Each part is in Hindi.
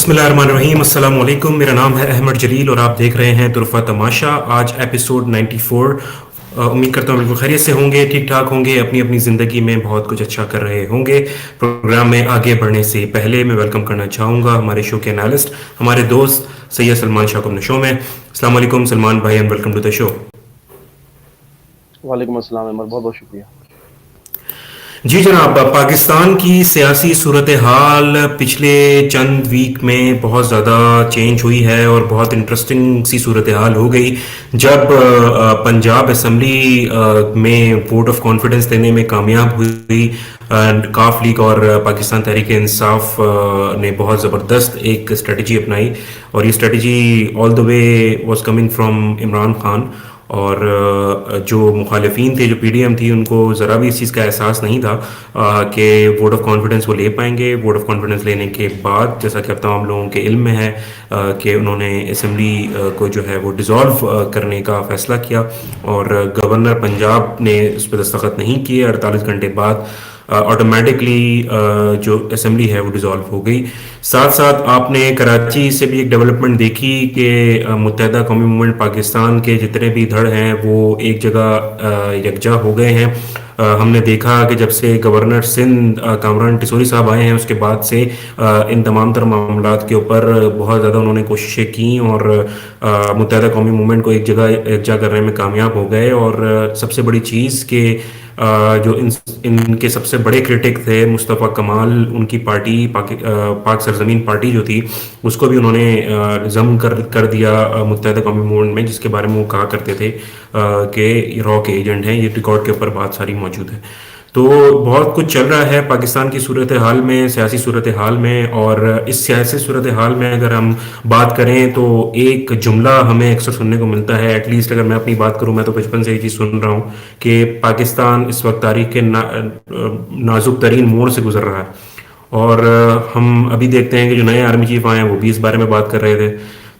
बिस्मिल्लाहिर्रहमानिर्रहीम अस्सलाम वालेकुम। मेरा नाम है अहमद जलील और आप देख रहे हैं तुरफ़ा तमाशा। आज एपिसोड 94। उम्मीद करता हूँ बिल्कुल खैरियत से होंगे, ठीक ठाक होंगे, अपनी अपनी ज़िंदगी में बहुत कुछ अच्छा कर रहे होंगे। प्रोग्राम में आगे बढ़ने से पहले मैं वेलकम करना चाहूँगा हमारे शो के एनालिस्ट, हमारे दोस्त सैयद सलमान शाह को अपने शो में। अस्सलाम वालेकुम सलमान भाई and welcome to the show. वालेकुम अस्सलाम अमर, बहुत बहुत शुक्रिया। जी जनाब, पाकिस्तान की सियासी सूरत हाल पिछले चंद वीक में बहुत ज़्यादा चेंज हुई है और बहुत इंटरेस्टिंग सी सूरत हाल हो गई जब पंजाब असम्बली में वोट ऑफ कॉन्फिडेंस देने में कामयाब हुई। एंड काफ लीग और पाकिस्तान तहरीक इंसाफ ने बहुत ज़बरदस्त एक स्ट्रेटजी अपनाई और ये strategy all the way was coming from Imran Khan. और जो मुखालिफिन थे, जो पीडीएम थी, उनको ज़रा भी इस चीज़ का एहसास नहीं था कि वोट ऑफ कॉन्फिडेंस वो ले पाएंगे। वोट ऑफ कॉन्फिडेंस लेने के बाद, जैसा कि अब तमाम लोगों के इल्म में है, कि उन्होंने असम्बली को जो है वो डिज़ोल्व करने का फ़ैसला किया और गवर्नर पंजाब ने उस पर दस्तखत नहीं किए। 48 घंटे बाद ऑटोमेटिकली जो असम्बली है वो डिज़ोल्व हो गई। साथ साथ आपने कराची से भी एक डेवलपमेंट देखी कि मुत्तहदा कौमी मूवमेंट पाकिस्तान के जितने भी धड़ हैं वो एक जगह यकजा हो गए हैं। हमने देखा कि जब से गवर्नर सिंध कामरान टिसोरी साहब आए हैं उसके बाद से इन तमाम तर मामलात के ऊपर बहुत ज़्यादा उन्होंने कोशिशें की और मुत्तहदा कौमी मूवमेंट को एक जगह यकजा करने में कामयाब हो गए। और सबसे बड़ी चीज़ कि जो इनके सबसे बड़े क्रिटिक थे मुस्तफ़ा कमाल, उनकी पार्टी पाक सरजमीन पार्टी जो थी, उसको भी उन्होंने जम कर दिया मुत्तहदा कौमी मूवमेंट में, जिसके बारे में वो कहा करते थे कि रॉ के एजेंट हैं। ये रिकॉर्ड के ऊपर बात सारी मौजूद है। तो बहुत कुछ चल रहा है पाकिस्तान की सूरत हाल में, सियासी सूरत हाल में। और इस सियासी सूरत हाल में अगर हम बात करें तो एक जुमला हमें अक्सर सुनने को मिलता है। एटलीस्ट अगर मैं अपनी बात करूं, मैं तो बचपन से ये चीज़ सुन रहा हूँ कि पाकिस्तान इस वक्त तारीख के नाजुक तरीन मोड़ से गुजर रहा है। और हम अभी देखते हैं कि जो नए आर्मी चीफ आए हैं वो भी इस बारे में बात कर रहे थे।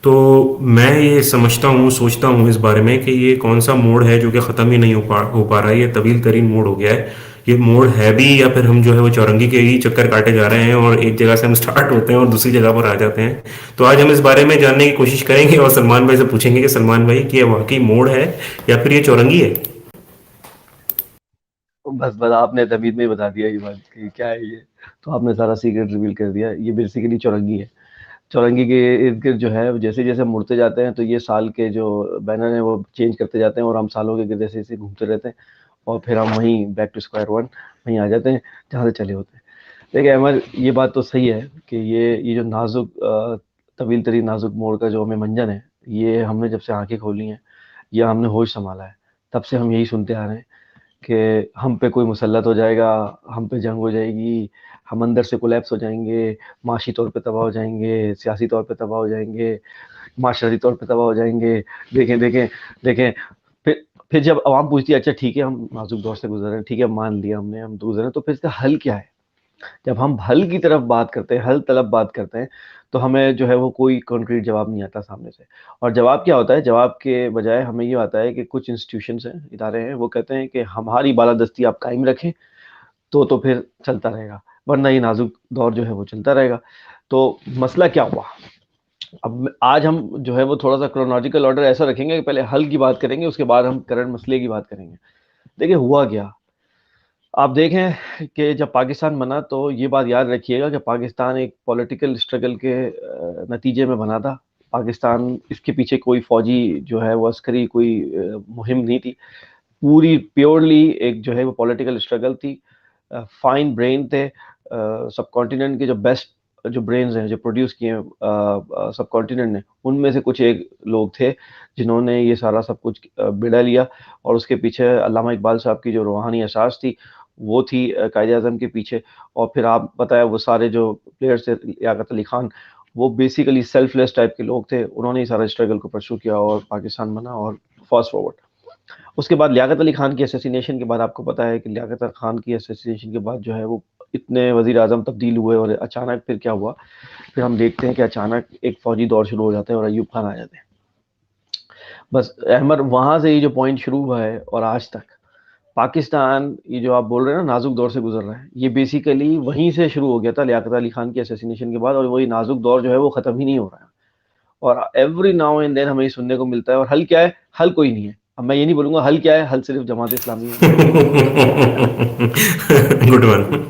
तो मैं ये समझता हूँ, सोचता हूँ इस बारे में कि ये कौन सा मोड़ है जो कि ख़त्म ही नहीं हो पा रहा है। ये तवील तरीन मोड़ हो गया है। ये मोड़ है भी, या फिर हम जो है वो चौरंगी के ही चक्कर काटे जा रहे हैं और एक जगह से हम स्टार्ट होते हैं और दूसरी जगह पर आ जाते हैं। तो आज हम इस बारे में जानने की कोशिश करेंगे और सलमान भाई से पूछेंगे कि सलमान भाई, कि ये वाकई मोड़ है या फिर ये चौरंगी है। बस बस आपने तमीद में ही बता दिया ये बात कि क्या है ये। तो आपने सारा सीक्रेट रिवील कर दिया। ये बेसिकली चौरंगी है। चौरंगी के इर्द गिर्द जो है जैसे जैसे मुड़ते जाते हैं तो ये साल के जो बैनर हैं वो चेंज करते जाते हैं और हम सालों के गिर्द ऐसे ऐसे घूमते रहते हैं और फिर हम वहीं बैक टू स्क्वायर वन वहीं आ जाते हैं जहाँ से चले होते हैं। देखिए अमर, ये बात तो सही है कि ये जो नाजुक तवील तरीन नाजुक मोड़ का जो हमें मंजन है, ये हमने जब से आंखें खोली हैं या हमने होश संभाला है तब से हम यही सुनते आ रहे हैं कि हम पे कोई मुसल्लत हो जाएगा, हम पे जंग हो जाएगी, हम अंदर से कोलैप्स हो जाएंगे, माशी तौर पे तबाह हो जाएंगे, सियासी तौर पे तबाह हो जाएंगे, माशरती तौर पे तबाह हो जाएंगे। देखें देखें देखें। फिर जब आवाम पूछती है अच्छा ठीक है हम नाजुक दौर से गुजर रहे हैं, ठीक है मान लिया हमने, हम गुजरे हैं, तो फिर इसका हल क्या है? जब हम हल की तरफ बात करते हैं, हल तलब बात करते हैं, तो हमें जो है वो कोई कॉन्क्रीट जवाब नहीं आता सामने से। और जवाब क्या होता है? जवाब के बजाय हमें ये आता है कि कुछ इंस्टीट्यूशंस हैं, इदारे हैं, वो कहते हैं कि हमारी बालादस्ती आप कायम रखें तो फिर चलता रहेगा, वरना ये नाजुक दौर जो है वो चलता रहेगा। तो मसला क्या हुआ? अब आज हम जो है वो थोड़ा सा क्रोनोलॉजिकल ऑर्डर ऐसा रखेंगे कि पहले हल की बात करेंगे, उसके बाद हम करंट मसले की बात करेंगे। देखिए हुआ क्या, आप देखें कि जब पाकिस्तान बना तो ये बात याद रखिएगा कि पाकिस्तान एक पॉलिटिकल स्ट्रगल के नतीजे में बना था। पाकिस्तान, इसके पीछे कोई फौजी जो है वो अस्करी कोई मुहिम नहीं थी। पूरी प्योरली एक जो है वो पॉलिटिकल स्ट्रगल थी। फाइन ब्रेन थे, सब कॉन्टिनेंट के जो बेस्ट जो ब्रेन्स हैं जो प्रोड्यूस किए हैं सब कॉन्टिनेंट ने, उनमें से कुछ एक लोग थे जिन्होंने ये सारा सब कुछ बिड़ा लिया। और उसके पीछे अल्लामा इकबाल साहब की जो रूहानी एहसास थी वो थी कायदे आज़म के पीछे। और फिर आप बताया वो सारे जो प्लेयर्स थे, लियाकत अली खान, वो बेसिकली सेल्फलेस टाइप के लोग थे। उन्होंने ही सारा स्ट्रगल को परस्यू किया और पाकिस्तान बना और फास्ट फॉरवर्ड। उसके बाद लियाकत अली खान की असैसिनेशन के बाद आपको पता है कि लियाकत अली खान की असैसिनेशन के बाद जो है वो इतने वजीर आजम तब्दील हुए और अचानक फिर क्या हुआ? फिर हम देखते हैं कि अचानक एक फौजी दौर शुरू हो जाता है और अयूब खान आ जाते हैं। बस अहमद, वहां से ये जो पॉइंट शुरू हुआ है और आज तक पाकिस्तान, ये जो आप बोल रहे हैं ना नाजुक दौर से गुजर रहा है, ये बेसिकली वहीं से शुरू हो गया था लियाकत अली खान के असैसिनेशन के बाद, और वही नाजुक दौर जो है वो खत्म ही नहीं हो रहा है। और एवरी नाउ एंड देन हमें ये सुनने को मिलता है, और हल क्या है? हल कोई नहीं है। अब मैं ये नहीं बोलूंगा हल क्या है, हल सिर्फ जमात इस्लामी है, गुड वन।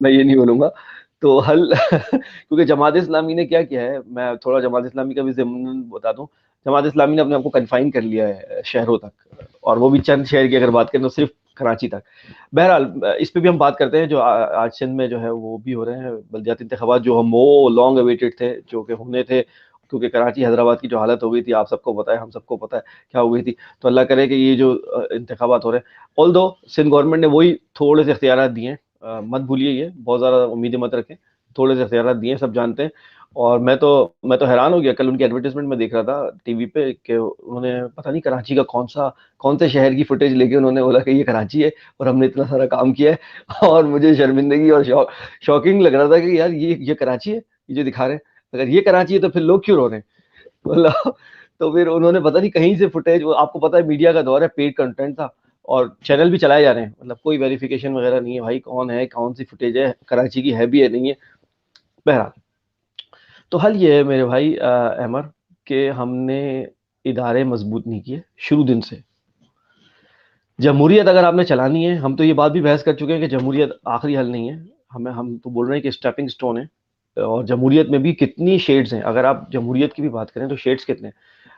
मैं ये नहीं बोलूंगा। तो हल क्योंकि जमात इस्लामी ने क्या किया है, मैं थोड़ा जमात इस्लामी का भी ज़िम्न बता दूं। जमात इस्लामी ने अपने आप को कन्फाइन कर लिया है शहरों तक, और वो भी चंद शहर की अगर बात करें तो सिर्फ कराची तक। बहरहाल इस पे भी हम बात करते हैं, जो आज सिंध में जो है वो भी हो रहे हैं बल्दियाती इंतखाबात, जो हम वो लॉन्ग अवेटेड थे, जो कि होने थे, क्योंकि कराची हैदराबाद की जो हालत हो गई थी, आप सबको पता है, हम सबको पता है क्या हो गई थी। तो अल्लाह करे कि ये जो इंतखाबात हो रहे हैं, ऑल दो सिंध गवर्नमेंट ने वही थोड़े से इख्तियार दिए हैं, मत भूलिए, ये बहुत ज़्यादा उम्मीदें मत रखें, थोड़े से इख्तियार दिए हैं, सब जानते हैं। और मैं तो हैरान हो गया, कल उनकी एडवर्टाइजमेंट में देख रहा था टीवी पे कि उन्होंने पता नहीं कराची का कौन से शहर की फुटेज लेके उन्होंने बोला कि ये कराची है और हमने इतना सारा काम किया है। और मुझे शर्मिंदगी और शॉकिंग लग रहा था कि यार ये कराची है, ये जो दिखा रहे हैं, अगर ये कराची है तो फिर लोग क्यों रो रहे हैं? मतलब तो फिर उन्होंने पता नहीं कहीं से फुटेज, वो आपको पता है मीडिया का दौर है, पेड कंटेंट था, और चैनल भी चलाए जा रहे हैं, मतलब कोई वेरिफिकेशन वगैरह नहीं है भाई, कौन है, कौन सी फुटेज है, कराची की है भी है नहीं है। बहरहाल, तो हल ये है मेरे भाई अहमर, कि हमने इदारे मजबूत नहीं किए शुरू दिन से। जमहूरियत अगर आपने चलानी है, हम तो ये बात भी बहस कर चुके हैं कि जमहूरियत आखिरी हल नहीं है, हम तो बोल रहे हैं कि स्टेपिंग स्टोन है। और जमहूरियत में भी कितनी शेड्स हैं, अगर आप जमहूरियत की भी बात करें तो शेड्स कितने हैं,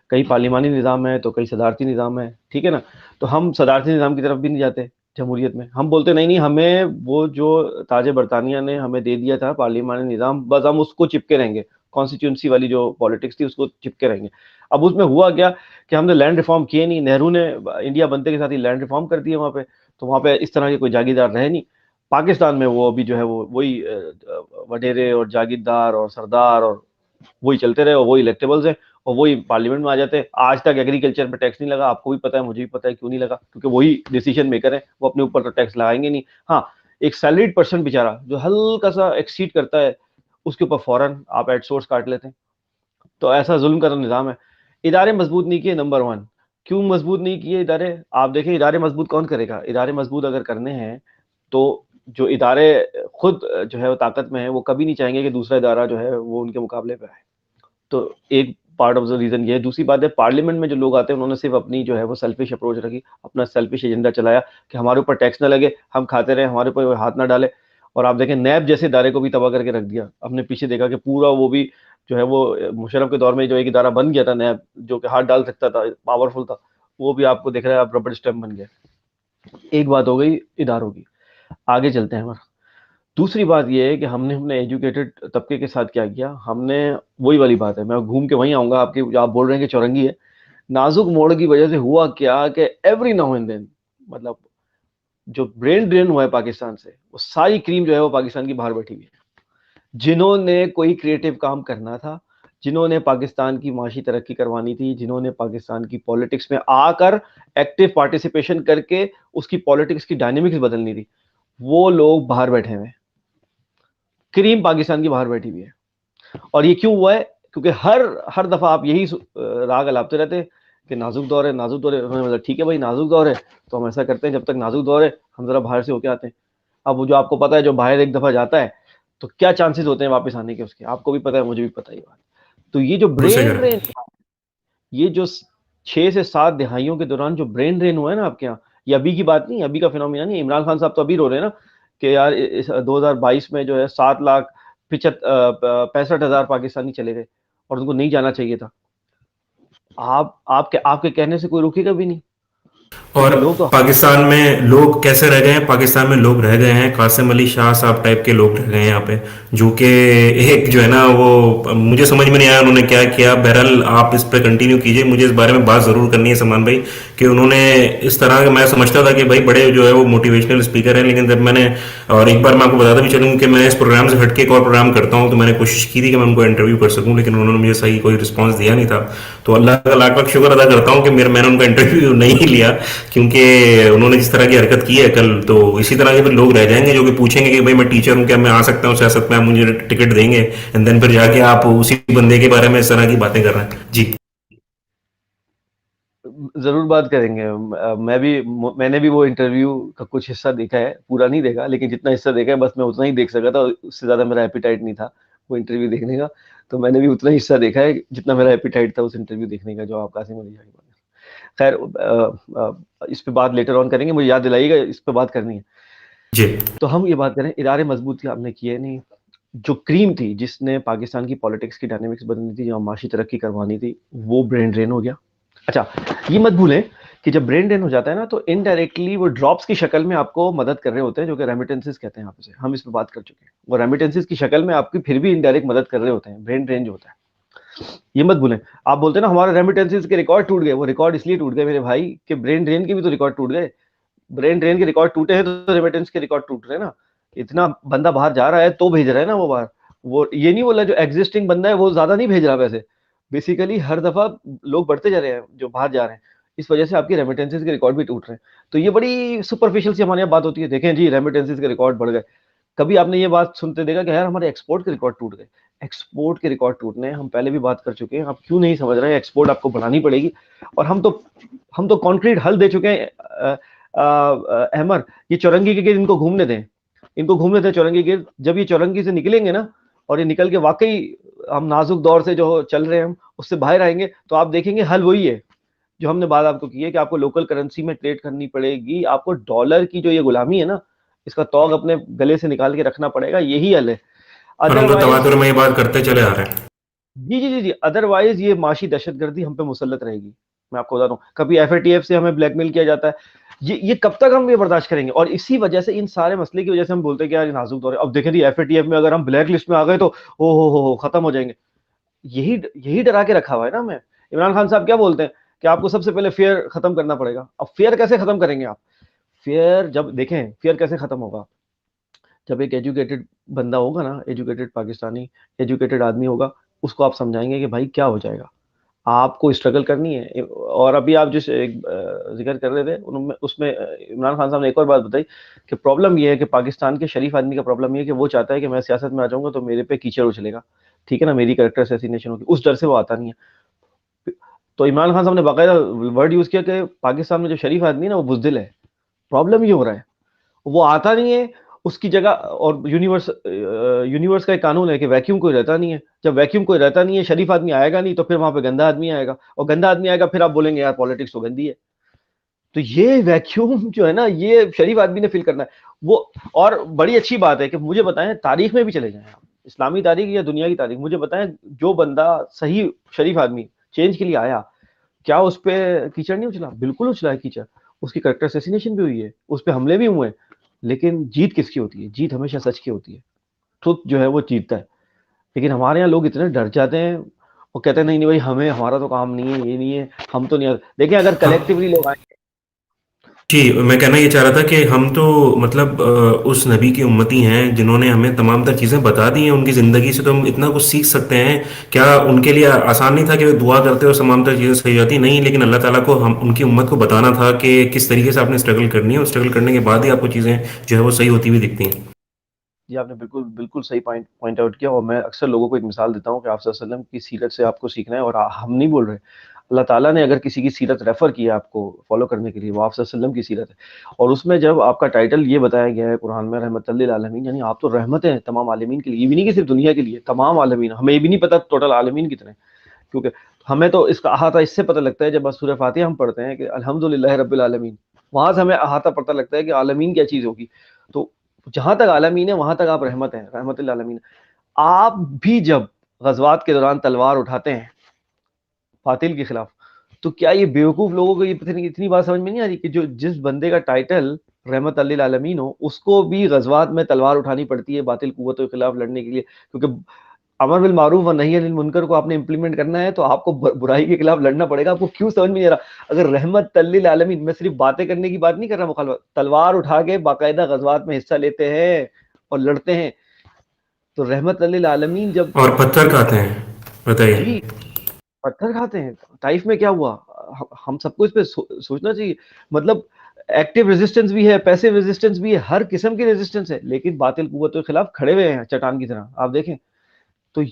कहीं पार्लिमानी निज़ाम है तो कहीं सदारती निज़ाम है, ठीक है ना? तो हम सदारती निज़ाम की तरफ भी नहीं जाते जमहूरियत में, हम बोलते नहीं नहीं, हमें वो जो ताज बरतानिया ने हमें दे दिया था पार्लिमानी निज़ाम, बस हम उसको चिपके रहेंगे, कॉन्स्टिट्यूंसी वाली जो पॉलिटिक्स थी उसको चिपके रहेंगे। अब उसमें हुआ क्या कि हमने लैंड रिफॉर्म किए नहीं, नेहरू ने इंडिया बनते के साथ ही लैंड रिफॉर्म कर दिया वहाँ पे, तो वहाँ पे इस तरह के कोई जागीरदार रहे नहीं। पाकिस्तान में वो अभी जो है वो वही वडेरे और जागीरदार और सरदार और वही चलते रहे, और वही इलेक्टेबल्स हैं, और वही पार्लियामेंट में आ जाते हैं। आज तक एग्रीकल्चर पे टैक्स नहीं लगा, आपको भी पता है, मुझे भी पता है क्यों नहीं लगा, क्योंकि वही डिसीजन मेकर है, वो अपने ऊपर तो टैक्स लगाएंगे नहीं। हाँ, एक सैलरीड पर्सन बेचारा जो हल्का सा एक्सीड करता है, उसके ऊपर फौरन आप एड सोर्स काट लेते हैं। तो ऐसा जुल्म का तो निज़ाम है। इदारे मजबूत नहीं किए, नंबर वन। क्यों मजबूत नहीं किए इदारे? आप देखें, इदारे मजबूत कौन करेगा? इदारे मजबूत अगर करने हैं तो जो इदारे खुद जो है वो ताकत में है, वो कभी नहीं चाहेंगे कि दूसरा इदारा जो है वो उनके मुकाबले पे आए। तो एक पार्ट ऑफ द रीजन ये है। दूसरी बात है, पार्लियामेंट में जो लोग आते हैं उन्होंने सिर्फ अपनी जो है वो सेल्फिश अप्रोच रखी, अपना सेल्फिश एजेंडा चलाया कि हमारे ऊपर टैक्स ना लगे, हम खाते रहे, हमारे ऊपर हाथ ना डाले। और आप देखें नैब जैसे इदारे को भी तबाह करके रख दिया। हमने पीछे देखा कि पूरा वो भी जो है वो मुशर्रफ के दौर में जो एक इदारा बन गया था नैब, जो कि हाथ डाल सकता था, पावरफुल था, वो भी आपको दिख रहा है अब रबड़ स्टैम्प बन गया। एक बात हो गई इदारों की। आगे चलते हैं हमारा। दूसरी बात ये है कि हमने अपने एजुकेटेड तबके के साथ क्या किया, हमने वही वाली बात है, मैं घूम के वहीं आऊंगा आपके, जो आप बोल रहे हैं कि चौरंगी है, नाजुक मोड़ की वजह से हुआ क्या कि एवरी नाउ एंड देन, मतलब जो ब्रेन ड्रेन हुआ है पाकिस्तान से, वो सारी क्रीम जो है वो पाकिस्तान की बाहर बैठी हुई है। जिन्होंने कोई क्रिएटिव काम करना था, जिन्होंने पाकिस्तान की माशी तरक्की करवानी थी, जिन्होंने पाकिस्तान की पॉलिटिक्स में आकर एक्टिव पार्टिसिपेशन करके उसकी पॉलिटिक्स की डायनेमिक्स बदलनी थी, वो लोग बाहर बैठे हुए हैं। क्रीम पाकिस्तान की बाहर बैठी हुई है। और ये क्यों हुआ है? क्योंकि हर हर दफा आप यही राग अलापते रहते हैं कि नाजुक दौर है, नाजुक दौर है। उन्होंने मतलब ठीक है भाई, नाजुक दौर है तो हम ऐसा करते हैं, जब तक नाजुक दौर है हम जरा बाहर से होके आते हैं। अब वो जो आपको पता है, जो बाहर एक दफा जाता है तो क्या चांसेस होते हैं वापस आने के उसके, आपको भी पता है, मुझे भी पता है ये बात। तो ये जो दूसरे ब्रेन घर। ड्रेन, ये जो 6 से 7 दहाइयों के दौरान जो ब्रेन ड्रेन हुआ है ना आपके यहाँ, ये अभी की बात नहीं, अभी का फिनोमिना नहीं। इमरान खान साहब तो अभी रो रहे हैं ना कि यार इस 2022 में जो है 7,65,हजार पाकिस्तानी चले गए और उनको नहीं जाना चाहिए था। आपके आपके कहने से कोई रुकेगा भी नहीं, और क्योंकि लोग तो पाकिस्तान में लोग कैसे रह गए हैं? पाकिस्तान में लोग रह गए हैं, कासिम अली शाह साहब टाइप के लोग रह गए हैं यहाँ पे, जो कि एक जो है ना वो मुझे समझ में नहीं आया उन्होंने क्या किया। बहरहाल आप इस पे कंटिन्यू कीजिए, मुझे इस बारे में बात ज़रूर करनी है सलमान भाई, कि उन्होंने इस तरह का, मैं समझता था कि भाई बड़े जो है वो मोटिवेशनल स्पीकर हैं, लेकिन जब मैंने, और एक बार मैं आपको बताता भी चलूँ कि मैं इस प्रोग्राम से हटके एक और प्रोग्राम करता हूँ, तो मैंने कोशिश की थी कि मैं उनको इंटरव्यू कर सकूँ, लेकिन उन्होंने मुझे सही कोई रिस्पॉन्स दिया नहीं था। तो अल्लाह का लाख लाख शुक्र अदा करता हूँ कि मैंने उनका इंटरव्यू नहीं लिया, क्योंकि उन्होंने जिस तरह की हरकत की है कल, तो इसी तरह के फिर लोग रह जाएंगे जो कि पूछेंगे कि भाई मैं टीचर हूँ, क्या मैं आ सकता हूँ सियासत में, आप मुझे टिकट देंगे? एंड देन फिर जाके आप उसी बंदे के बारे में इस तरह की बातें कर रहे हैं जी। ज़रूर बात करेंगे। मैंने भी वो इंटरव्यू का कुछ हिस्सा देखा है, पूरा नहीं देखा, लेकिन जितना हिस्सा देखा है बस मैं उतना ही देख सका था, उससे ज़्यादा मेरा एपेटाइट नहीं था वो इंटरव्यू देखने का। तो मैंने भी उतना ही हिस्सा देखा है जितना मेरा एपेटाइट था उस इंटरव्यू देखने का, जो आप कासिम अली शाह की बात है। खैर, इस पे बात लेटर ऑन करेंगे, मुझे याद दिलाइएगा, इस पे बात करनी है। जी। तो हम ये बात करें, इदारे मजबूत की आपने किए नहीं, जो क्रीम थी जिसने पाकिस्तान की पॉलिटिक्स की डायनेमिक्स बदलनी थी, जो माशी तरक्की करवानी थी, वो ब्रेन ड्रेन हो गया। अच्छा, ये मत भूलें कि जब ब्रेन ड्रेन हो जाता है ना, तो इनडायरेक्टली वो ड्रॉप्स की शक्ल में आपको मदद कर रहे होते हैं, जो कि रेमिटेंसेस कहते हैं। यहाँ पे हम इस पर बात कर चुके हैं। वो रेमिटेंसेस की शक्ल में आपकी फिर भी इनडायरेक्ट मदद कर रहे होते हैं, ब्रेन ड्रेन जो होता है, ये मत भूलें। आप बोलते हैं ना हमारे रेमिटेंसेस के रिकॉर्ड टूट गए, वो रिकॉर्ड इसलिए टूट गए मेरे भाई कि ब्रेन ड्रेन के भी तो रिकॉर्ड टूट गए। ब्रेन ड्रेन के रिकॉर्ड टूटे हैं तो रेमिटेंस के रिकॉर्ड टूट रहे हैं ना। इतना बंदा बाहर जा रहा है तो भेज रहा है ना वो बाहर। वो ये नहीं बोला जो एग्जिस्टिंग बंदा है वो ज्यादा नहीं भेज रहा पैसे। बेसिकली हर दफा लोग बढ़ते जा रहे हैं जो बाहर जा रहे हैं, इस वजह से आपकी रेमिटेंसेस के रिकॉर्ड भी टूट रहे हैं। तो ये बड़ी सुपरफिशियल सी हमारे यहाँ बात होती है, देखें जी रेमिटेंसेस के रिकॉर्ड बढ़ गए। कभी आपने ये बात सुनते देखा कि यार हमारे एक्सपोर्ट के रिकॉर्ड टूट गए। एक्सपोर्ट के रिकॉर्ड टूटने हम पहले भी बात कर चुके हैं, आप क्यों नहीं समझ रहे हैं? एक्सपोर्ट आपको बढ़ानी पड़ेगी। और हम तो कॉन्क्रीट हल दे चुके हैं। अहमर, ये चौरंगी के गिर इनको घूमने दें, इनको घूमने दें चौरंगी गिर। जब ये चौरंगी से निकलेंगे ना, और ये निकल के वाकई हम नाजुक दौर से जो चल रहे हैं हम उससे बाहर आएंगे, तो आप देखेंगे हल वही है जो हमने बात आपको की है कि आपको लोकल करेंसी में ट्रेड करनी पड़ेगी। आपको डॉलर की जो ये गुलामी है ना, इसका तौग अपने गले से निकाल के रखना पड़ेगा, यही हल है। और हम तो अदरवाइज तवातुर में ये बात करते चले आ रहे हैं। जी जी जी जी, अदरवाइज ये माशी दहशतगर्दी हम पे मुसल्लत रहेगी। मैं आपको बता रहा हूँ, कभी एफएटीएफ से हमें ब्लैकमेल किया जाता है, ये कब तक हम ये बर्दाश्त करेंगे? और इसी वजह से, इन सारे मसले की वजह से हम बोलते हैं कि यार ये नाजुक दौर है। अब देखें जी, एफएटीएफ में अगर हम ब्लैक लिस्ट में आ गए तो ओ हो खत्म हो जाएंगे। यही यही डरा के रखा हुआ है ना हमें। इमरान खान साहब क्या बोलते हैं कि आपको सबसे पहले फेयर खत्म करना पड़ेगा। अब फेयर कैसे खत्म करेंगे आप? फेयर जब देखें, फेयर कैसे खत्म होगा? जब एक एजुकेटेड बंदा होगा ना, एजुकेटेड पाकिस्तानी, एजुकेटेड आदमी होगा, उसको आप समझाएंगे कि भाई क्या हो जाएगा, आपको स्ट्रगल करनी है। और अभी आप जिस एक जिक्र कर रहे थे उनमें, उसमें इमरान खान साहब ने एक और बात बताई कि प्रॉब्लम ये है कि पाकिस्तान के शरीफ आदमी का प्रॉब्लम ये है कि वो चाहता है कि मैं सियासत में आ जाऊंगा तो मेरे पे कीचड़ उछलेगा, ठीक है ना, मेरी कैरेक्टर असैसिनेशन होगी, उस डर से वो आता नहीं है। तो इमरान खान साहब ने बाकायदा वर्ड यूज किया कि पाकिस्तान में जो शरीफ आदमी है ना वो बुजदिल है। प्रॉब्लम ये हो रहा है, वो आता नहीं है उसकी जगह। और यूनिवर्स का एक कानून है कि वैक्यूम कोई रहता नहीं है। जब वैक्यूम कोई रहता नहीं है, शरीफ आदमी आएगा नहीं, तो फिर वहां पे गंदा आदमी आएगा, और गंदा आदमी आएगा, फिर आप बोलेंगे यार पॉलिटिक्स तो गंदी है। तो ये वैक्यूम जो है ना, ये शरीफ आदमी ने फिल करना है वो। और बड़ी अच्छी बात है कि मुझे बताएं, तारीख में भी चले जाएं आप, इस्लामी तारीख या दुनिया की तारीख, मुझे बताएं जो बंदा सही शरीफ आदमी चेंज के लिए आया, क्या उस पर कीचड़ नहीं उछला? बिल्कुल उछला है कीचड़। उसकी करेक्टर असैसिनेशन भी हुई है, उस पर हमले भी हुए हैं। लेकिन जीत किसकी होती है? जीत हमेशा सच की होती है। ट्रुथ जो है वो जीतता है। लेकिन हमारे यहाँ लोग इतने डर जाते हैं, वो कहते हैं नहीं नहीं भाई, हमें, हमारा तो काम नहीं है, ये नहीं है, हम तो नहीं देखिए अगर हाँ कलेक्टिवली लोग आए। जी, मैं कहना ये चाह रहा था कि हम तो मतलब उस नबी की उम्मती हैं जिन्होंने हमें तमाम तर चीज़ें बता दी हैं। उनकी ज़िंदगी से तो हम इतना कुछ सीख सकते हैं। क्या उनके लिए आसान नहीं था कि वे दुआ करते और तमाम तर चीज़ें सही जाती? नहीं, लेकिन अल्लाह ताला को हम उनकी उम्मत को बताना था कि किस तरीके से आपने स्ट्रगल करनी है, और स्ट्रगल करने के बाद ही आपको चीज़ें जो है वो सही होती हुई दिखती हैं। जी, आपने बिल्कुल बिल्कुल सही पॉइंट आउट किया। और मैं अक्सर लोगों को एक मिसाल देता हूँ कि आप सल्लल्लाहु अलैहि वसल्लम की सीरत से आपको सीखना है। और हम नहीं बोल रहे, अल्लाह ताला ने अगर किसी की सीरत रेफर किया आपको फॉलो करने के लिए, वो आप सल्लल्लाहु अलैहि वसल्लम की सीरत है। और उसमें जब आपका टाइटल ये बताया गया है कुरान में, रहमतल लिल आलमीन, यानी आप तो रहमत हैं तमाम आलमीन के लिए। ये भी नहीं कि सिर्फ दुनिया के लिए, तमाम आलमीन। हमें ये भी नहीं पता टोटल आलमीन कितने, क्योंकि हमें तो इसका अहाता इससे पता लगता है जब बस सूरह फातिहा हम पढ़ते हैं कि अल्हम्दुलिल्लाह रब्बिल आलमीन, वहां से हमें अहाता पता लगता है कि आलमीन क्या चीज होगी। तो जहां तक आलमीन है वहां तक आप रहमत हैं, रहमतुल आलमीन। आप भी जब गजवात के दौरान तलवार उठाते हैं बातिल के खिलाफ, तो क्या ये बेवकूफ लोगों को ये इतनी बात समझ में नहीं आ रही कि जो जिस बंदे का टाइटल रहमत अल्लिल आलमीन हो, उसको भी गजवात में तलवार उठानी पड़ती है बातिल कुव्वतों के खिलाफ लड़ने के लिए? क्योंकि अमर बिल मारूफ व नही अनिल मुनकर को आपने इंप्लीमेंट करना है, तो आपको बुराई के खिलाफ लड़ना पड़ेगा। आपको क्यों समझ में नहीं आ रहा? अगर रहमत अल्लिल आलमीन, मैं सिर्फ बातें करने की बात नहीं कर रहा, मुखालफत, तलवार उठा के बाकायदा गजवात में हिस्सा लेते हैं और लड़ते हैं, तो रहमत अल्लिल आलमीन जब। और पत्थर खाते हैं, बताइए। जी, पत्थर खाते हैं। ताइफ में क्या हुआ? हम सबको इस पे सोचना चाहिए। मतलब एक्टिव रेजिस्टेंस भी है, पैसिव रेजिस्टेंस भी है, हर किस्म की रेजिस्टेंस है, लेकिन बातिल कुव्वतों के खिलाफ खड़े हुए हैं चट्टान की तरह, आप देखें। तो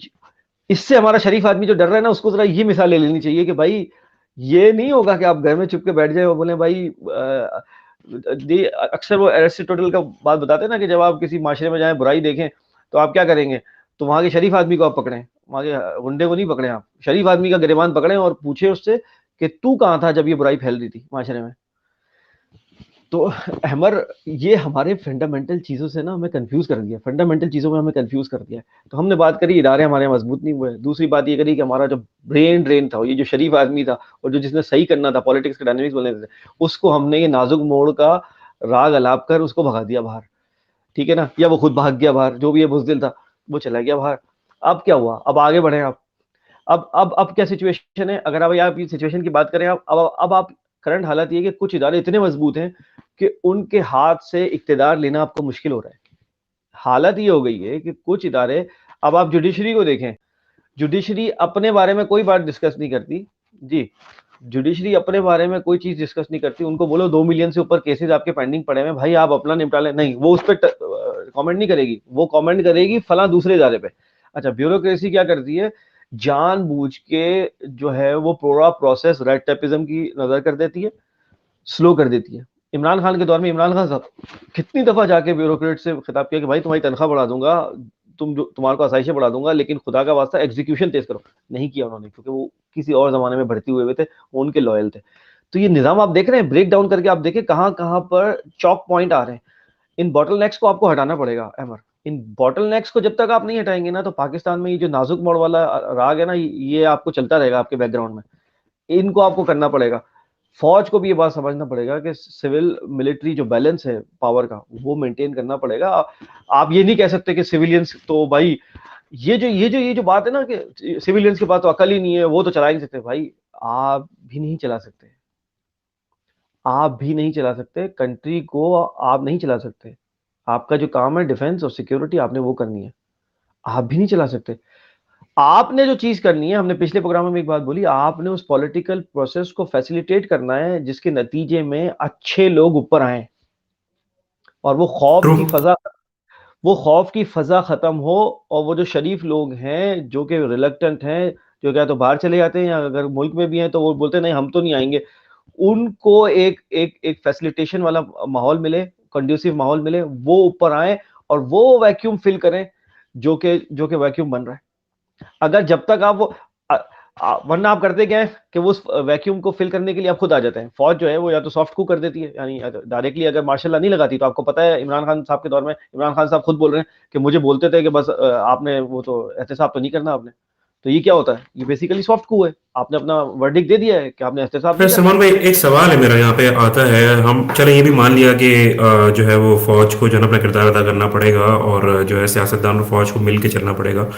इससे हमारा शरीफ आदमी जो डर रहा है ना, उसको जरा ये मिसाल ले लेनी चाहिए कि भाई ये नहीं होगा कि आप घर में चुप के बैठ जाए और बोले भाई अक्सर वो एरिस्टोटल का बात बताते हैं ना कि जब आप किसी माशरे में जाएं बुराई देखें तो आप क्या करेंगे, तो वहां के शरीफ आदमी को आप पकड़ें, वहां के गुंडे को नहीं पकड़े, आप शरीफ आदमी का गिरेबान पकड़ें और पूछे उससे कि तू कहाँ था जब ये बुराई फैल रही थी माशरे में। तो अहमर, ये हमारे फंडामेंटल चीज़ों से ना हमें कंफ्यूज कर दिया, फंडामेंटल चीज़ों में हमें कंफ्यूज कर दिया है। तो हमने बात करी इदारे हमारे मजबूत नहीं हुए, दूसरी बात ये करी कि हमारा जो ब्रेन ड्रेन था, ये जो शरीफ आदमी था और जो जिसने सही करना था, पॉलिटिक्स के डायनेमिक्स बोलने थे, उसको हमने ये नाजुक मोड़ का राग अलाप कर उसको भगा दिया बाहर, ठीक है ना, या वो खुद भाग गया बाहर, जो भी ये बुजदिल था वो चला गया बाहर। अब क्या हुआ, अब आगे बढ़े आप। अब क्या सिचुएशन है, अगर आप ये सिचुएशन की बात करें, अब आप करंट हालत ये है कि कुछ इदारे इतने मजबूत हैं कि उनके हाथ से इक्तदार लेना आपको मुश्किल हो रहा है। हालत ये हो गई है कि कुछ इदारे, अब आप जुडिशरी को देखें, जुडिशरी अपने बारे में कोई बात डिस्कस नहीं करती जी, जुडिशरी अपने बारे में कोई चीज डिस्कस नहीं करती। उनको बोलो 2 मिलियन से ऊपर केसेस आपके पेंडिंग पड़े हैं भाई, आप अपना निपटा लें, नहीं, वो उस पर कमेंट नहीं करेगी, वो कमेंट करेगी फला दूसरे इदारे पे। अच्छा, ब्यूरोक्रेसी क्या करती है, जानबूझ के जो है वो पूरा प्रोसेस रेड टेपिज्म की नजर कर देती है, स्लो कर देती है। इमरान खान के दौर में इमरान खान साहब कितनी दफा जाके ब्यूरोक्रेट से खिताब किया कि भाई तुम्हारी तनख्वाह बढ़ा दूंगा, तुम्हारे को आसाइशें बढ़ा दूंगा, लेकिन खुदा का वास्ता एग्जीक्यूशन तेज करो। नहीं किया उन्होंने, क्योंकि वो किसी और जमाने में भर्ती हुए थे, वो उनके लॉयल थे। तो ये निजाम आप देख रहे हैं, ब्रेक डाउन करके आप देखें कहाँ कहाँ पर चौक पॉइंट आ रहे हैं। इन बॉटल नेक्स को आपको हटाना पड़ेगा अमर, इन बॉटल नेक्स को जब तक आप नहीं हटाएंगे ना, तो पाकिस्तान में ये जो नाजुक मोड़ वाला राग है ना, ये आपको चलता रहेगा आपके बैकग्राउंड में। इनको आपको करना पड़ेगा। फौज को भी ये बात समझना पड़ेगा कि सिविल मिलिट्री जो बैलेंस है पावर का, वो मेंटेन करना पड़ेगा। आप ये नहीं कह सकते कि सिविलियंस तो भाई, ये जो बात है ना कि सिविलियंस के पास तो अकल ही नहीं है, वो तो चला ही नहीं सकते। भाई आप भी नहीं चला सकते, आप भी नहीं चला सकते कंट्री को, आप नहीं चला सकते। आपका जो काम है डिफेंस और सिक्योरिटी, आपने वो करनी है, आप भी नहीं चला सकते। आपने जो चीज करनी है, हमने पिछले प्रोग्राम में एक बात बोली, आपने उस पॉलिटिकल प्रोसेस को फैसिलिटेट करना है जिसके नतीजे में अच्छे लोग ऊपर आए और ट्रू। वो खौफ की फजा खत्म हो, और वो जो शरीफ लोग हैं जो कि रिलक्टेंट हैं, जो क्या तो बाहर चले जाते हैं, या अगर मुल्क में भी हैं तो वो बोलते हैं नहीं हम तो नहीं आएंगे, उनको एक एक एक फैसिलिटेशन वाला माहौल मिले, कंड्यूसिव माहौल मिले, वो ऊपर आए और वो वैक्यूम फिल करें जो कि वैक्यूम बन रहा है। अगर जब तक आप वो वरना आप करते क्या है कि वो उस वैक्यूम को फिल करने के लिए आप खुद आ जाते हैं। फौज जो है वो या तो सॉफ्ट कू कर देती है, यानी डायरेक्टली अगर मार्शल लॉ नहीं लगाती, तो आपको पता है इमरान खान साहब के दौर में इमरान खान साहब खुद बोल रहे हैं कि मुझे बोलते थे कि बस आपने वो तो एहतसाब तो नहीं करना आपने। तो ये क्या होता है, ये बेसिकली सॉफ्ट कू है, आपने अपना वर्डिक्ट दे दिया है कि आपने एहतसाब फिर नहीं करना। सलमान भाई, एक सवाल है मेरा यहाँ पे आता है। हम चलो ये भी मान लिया कि जो है वो फौज को जो है ना अपना किरदार अदा करना पड़ेगा, और जो है सियासतदान और फौज को मिल के चलना पड़ेगा।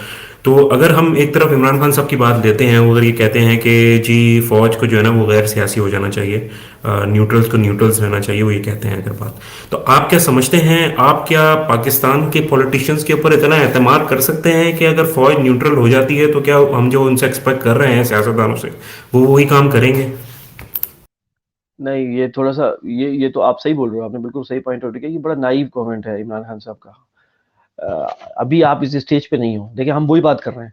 तो अगर हम एक तरफ इमरान खान साहब की बात लेते हैं, वो अगर ये कहते हैं कि जी फौज को जो है ना वो गैर सियासी हो जाना चाहिए, न्यूट्रल्स को न्यूट्रल्स रहना चाहिए, वो ये कहते हैं अगर बात, तो आप क्या समझते हैं, आप क्या पाकिस्तान के पॉलिटिशियंस के ऊपर इतना एतमाद कर सकते हैं कि अगर फौज न्यूट्रल हो जाती है तो क्या हम जो उनसे एक्सपेक्ट कर रहे हैं सियासतदानों से, वो वही काम करेंगे? नहीं, ये थोड़ा सा ये तो आप सही बोल रहे हो, आपने बिल्कुल सही पॉइंट आउट किया, ये बड़ा नाइव कमेंट है इमरान खान साहब का। अभी आप इस स्टेज पे नहीं हो, देखिए हम वही बात कर रहे हैं।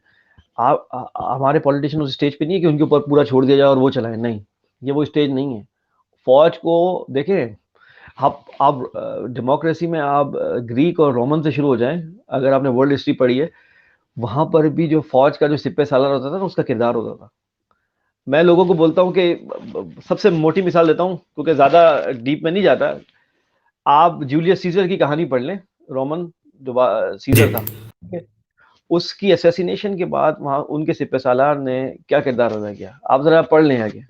हमारे पॉलिटिशियन उस स्टेज पे नहीं है कि उनके ऊपर पूरा छोड़ दिया जाए और वो चलाए, नहीं, ये वो स्टेज नहीं है। फौज को देखें, आप डेमोक्रेसी में आप ग्रीक और रोमन से शुरू हो जाएं, अगर आपने वर्ल्ड हिस्ट्री पढ़ी है, वहां पर भी जो फौज का जो सिपह सालार होता था ना, उसका किरदार होता था। मैं लोगों को बोलता हूँ कि सबसे मोटी मिसाल देता हूँ क्योंकि ज्यादा डीप में नहीं जाता, आप जूलियस सीजर की कहानी पढ़ लें, रोमन जो जी। सीजर था, ठीक है? उसकी असैसिनेशन के बाद वहां उनके सिपह सालार ने क्या किरदार अदा किया, आप जरा पढ़ लें आगे।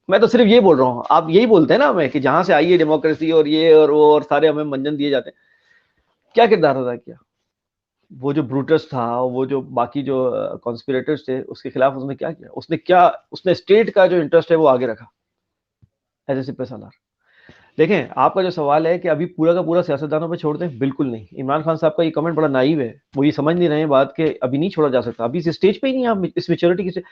मैं तो सिर्फ ये बोल रहा हूँ, आप यही बोलते हैं ना हमें कि जहां से आई है डेमोक्रेसी और ये और वो और सारे हमें मंजन दिए जाते हैं, क्या किरदार अदा किया? वो जो ब्रूटस था, वो जो बाकी जो कॉन्स्पिरेटर्स थे, उसके खिलाफ उसने क्या किया? उसने स्टेट का जो इंटरेस्ट है वो आगे रखा एज ए सिपह सालार। देखें, आपका जो सवाल है कि अभी पूरा का पूरा सियासतदानों पे छोड़ दें, बिल्कुल नहीं। इमरान खान साहब का ये कमेंट बड़ा नाइव है, वो ये समझ नहीं रहे हैं बात कि अभी नहीं छोड़ा जा सकता, अभी इस स्टेज पे ही नहीं, आप इस मेच्योरिटी की।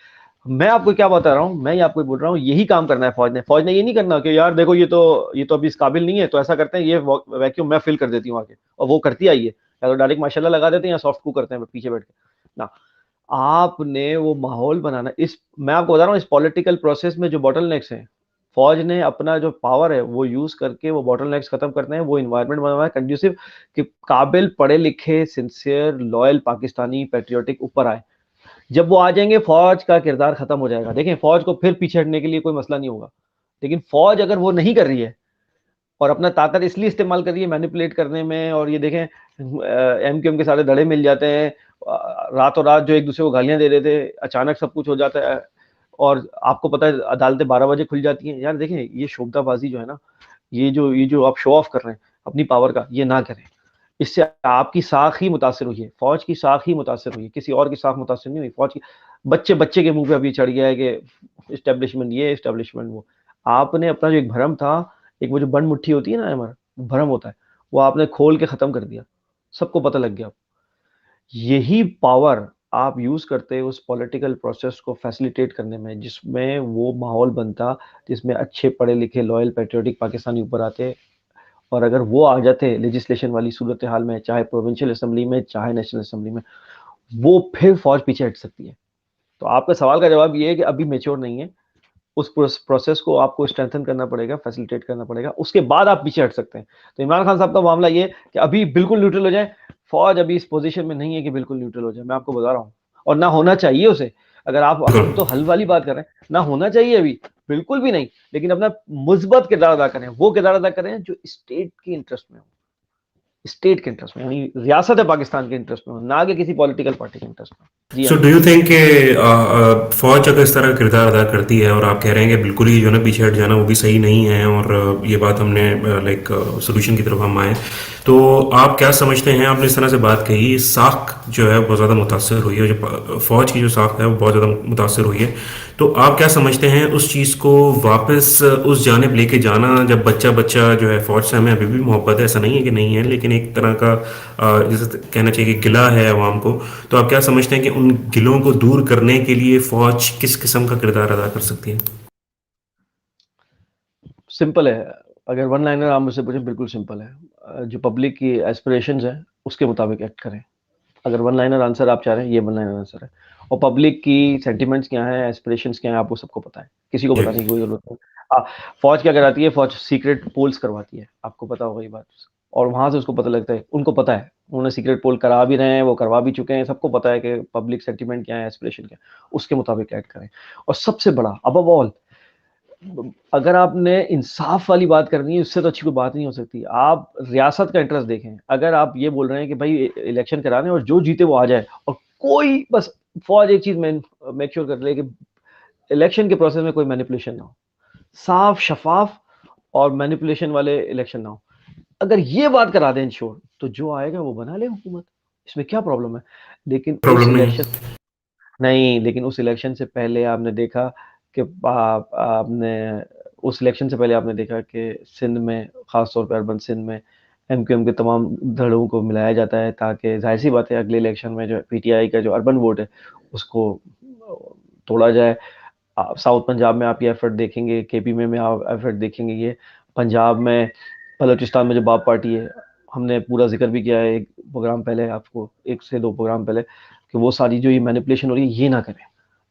मैं आपको क्या बता रहा हूँ, मैं ये आपको बोल रहा हूँ, यही काम करना है फौज ने ये नहीं करना कि यार देखो ये तो अभी इस काबिल नहीं है, तो ऐसा करते हैं ये वैक्यूम मैं फिल कर देती हूँ आके, और वो करती आई है, या तो डायरेक्ट माशाल्लाह लगा देते हैं या सॉफ्ट कू करते हैं पीछे बैठ के ना। आपने वो माहौल बनाना, इस मैं आपको बता रहा हूँ, इस पॉलिटिकल प्रोसेस में जो बॉटलनेक्स हैं, फौज ने अपना जो पावर है वो यूज करके वो बॉटलनेक्स खत्म करते हैं, वो इन्वायरमेंट बना हुआ है कंड्यूसिव कि काबिल, पढ़े लिखे, सिंसियर, लॉयल पाकिस्तानी पैट्रियोटिक ऊपर आए। जब वो आ जाएंगे फौज का किरदार खत्म हो जाएगा। देखें, फौज को फिर पीछे हटने के लिए कोई मसला नहीं होगा, लेकिन फौज अगर वो नहीं कर रही है और अपना ताकत इसलिए इस्तेमाल कर रही है मैनिपुलेट करने में, और ये देखें एमक्यूएम के सारे धड़े मिल जाते हैं, रातों रात जो एक दूसरे को गालियां दे रहे थे अचानक सब कुछ हो जाता है, और आपको पता है अदालतें 12 बजे खुल जाती हैं। यार देखें, ये शोबदाबाजी जो है ना, ये जो आप शो ऑफ कर रहे हैं अपनी पावर का, ये ना करें। इससे आपकी साख ही मुतासर हुई है, फौज की साख ही मुतासर हुई है, किसी और की साख मुतासर नहीं हुई। फौज की बच्चे बच्चे के मुंह पे अभी चढ़ गया है कि इस्टेब्लिशमेंट ये, इस्टेब्लिशमेंट वो। आपने अपना जो एक भरम था, एक वो जो बंद मुट्ठी होती है ना हमारा भरम होता है, वो आपने खोल के खत्म कर दिया, सबको पता लग गया। यही पावर आप यूज करते उस पॉलिटिकल प्रोसेस को फैसिलिटेट करने में, जिसमें वो माहौल बनता जिसमें अच्छे पढ़े लिखे लॉयल पेट्रियोटिक पाकिस्तानी ऊपर आते, और अगर वो आ जाते लेजिस्लेशन वाली सूरत हाल में, चाहे प्रोविंशियल असेंबली में चाहे नेशनल असेंबली में, वो फिर फौज पीछे हट सकती है। तो आपका सवाल का जवाब ये है कि अभी मेच्योर नहीं है, उस प्रोसेस को आपको स्ट्रेंथन करना पड़ेगा, फैसिलिटेट करना पड़ेगा, उसके बाद आप पीछे हट सकते हैं। तो इमरान खान साहब का मामला ये कि अभी बिल्कुल न्यूट्रल हो जाए, फौज अभी इस पोजीशन में नहीं है कि बिल्कुल न्यूट्रल हो जाए, मैं आपको बता रहा हूँ, और ना होना चाहिए उसे। अगर आप, हम तो हल वाली बात कर रहे हैं, ना होना चाहिए अभी, बिल्कुल भी नहीं, लेकिन अपना मुस्बत किरदार अदा करें, वो किरदार अदा करें जो स्टेट के इंटरेस्ट में हो, स्टेट के इंटरेस्ट में, यानी रियासत है पाकिस्तान के इंटरेस्ट में हो, ना कि किसी पॉलिटिकल पार्टी के इंटरेस्ट में। जी सो हाँ। डू यू थिंक कि फौज अगर इस तरह का किरदार अदा करती है, और आप कह रहे हैं कि बिल्कुल ही जो है ना पीछे हट जाना वो भी सही नहीं है, और ये बात हमने लाइक सोल्यूशन की तरफ हम आए, तो आप क्या समझते हैं? आपने इस तरह से बात कही, साख जो है बहुत ज़्यादा मुतासर हुई है, जो फौज की जो साख है वो बहुत ज़्यादा मुतासर हुई है, तो आप क्या समझते हैं उस चीज़ को वापस उस जानिब लेके जाना, जब बच्चा बच्चा जो है फौज से हमें अभी भी मोहब्बत है, ऐसा नहीं है कि नहीं है, लेकिन एक तरह का जैसे कहना चाहिए कि गिला है अवाम को, तो आप क्या समझते हैं कि उन गिलों को दूर करने के लिए फौज किस किस्म का किरदार अदा कर सकती है? सिंपल है, अगर वन लाइनर आप मुझसे पूछें, बिल्कुल सिंपल है। जो पब्लिक की एस्पिरेशंस है उसके मुताबिक एक्ट करें। अगर वन लाइनर आंसर आप चाह रहे हैं, ये वन लाइनर आंसर है। और पब्लिक की सेंटिमेंट्स क्या है, एस्पिरेशंस क्या है, आपको सबको पता है, किसी को जी। बताने की कोई जरूरत नहीं। फौज क्या कराती है, फौज सीक्रेट पोल्स करवाती है, आपको पता होगा ये बात, और वहां से उसको पता लगता है, उनको पता है, उन्होंने सीक्रेट पोल करा भी रहे हैं, वो करवा भी चुके हैं, सबको पता है कि पब्लिक सेंटिमेंट क्या है, एस्पिरेशन क्या है, उसके मुताबिक एक्ट करें। और सबसे बड़ा अबव ऑल, अगर आपने इंसाफ वाली बात करनी है, उससे तो अच्छी कोई बात नहीं हो सकती। आप रियासत का इंटरेस्ट देखें। अगर आप ये बोल रहे हैं कि भाई इलेक्शन कराने और जो जीते वो आ जाए, और कोई बस फौज एक चीज में मेक श्योर कर ले कि इलेक्शन के प्रोसेस में कोई मैनिपुलेशन ना हो, साफ शफाफ और मैनिपुलेशन वाले इलेक्शन ना हो। अगर ये बात करा दें इंश्योर, तो जो आएगा वो बना ले हुकूमत, इसमें क्या प्रॉब्लम है। लेकिन उस प्रॉब्लम नहीं। इलेक्शन नहीं, लेकिन उस इलेक्शन से पहले आपने देखा कि आपने उस इलेक्शन से पहले आपने देखा कि सिंध में, खास तौर पर अर्बन सिंध में, एमक्यूएम के तमाम धड़ों को मिलाया जाता है, ताकि जाहिर सी बात है अगले इलेक्शन में जो पीटीआई का जो अर्बन वोट है उसको तोड़ा जाए। साउथ पंजाब में आप ये एफर्ट देखेंगे, केपी में आप एफर्ट देखेंगे, ये पंजाब में, बलोचिस्तान में जो बाप पार्टी है, हमने पूरा जिक्र भी किया है एक प्रोग्राम पहले, आपको एक से दो प्रोग्राम पहले, कि वो सारी जो ये मैनिपुलेशन हो रही है ये ना करें।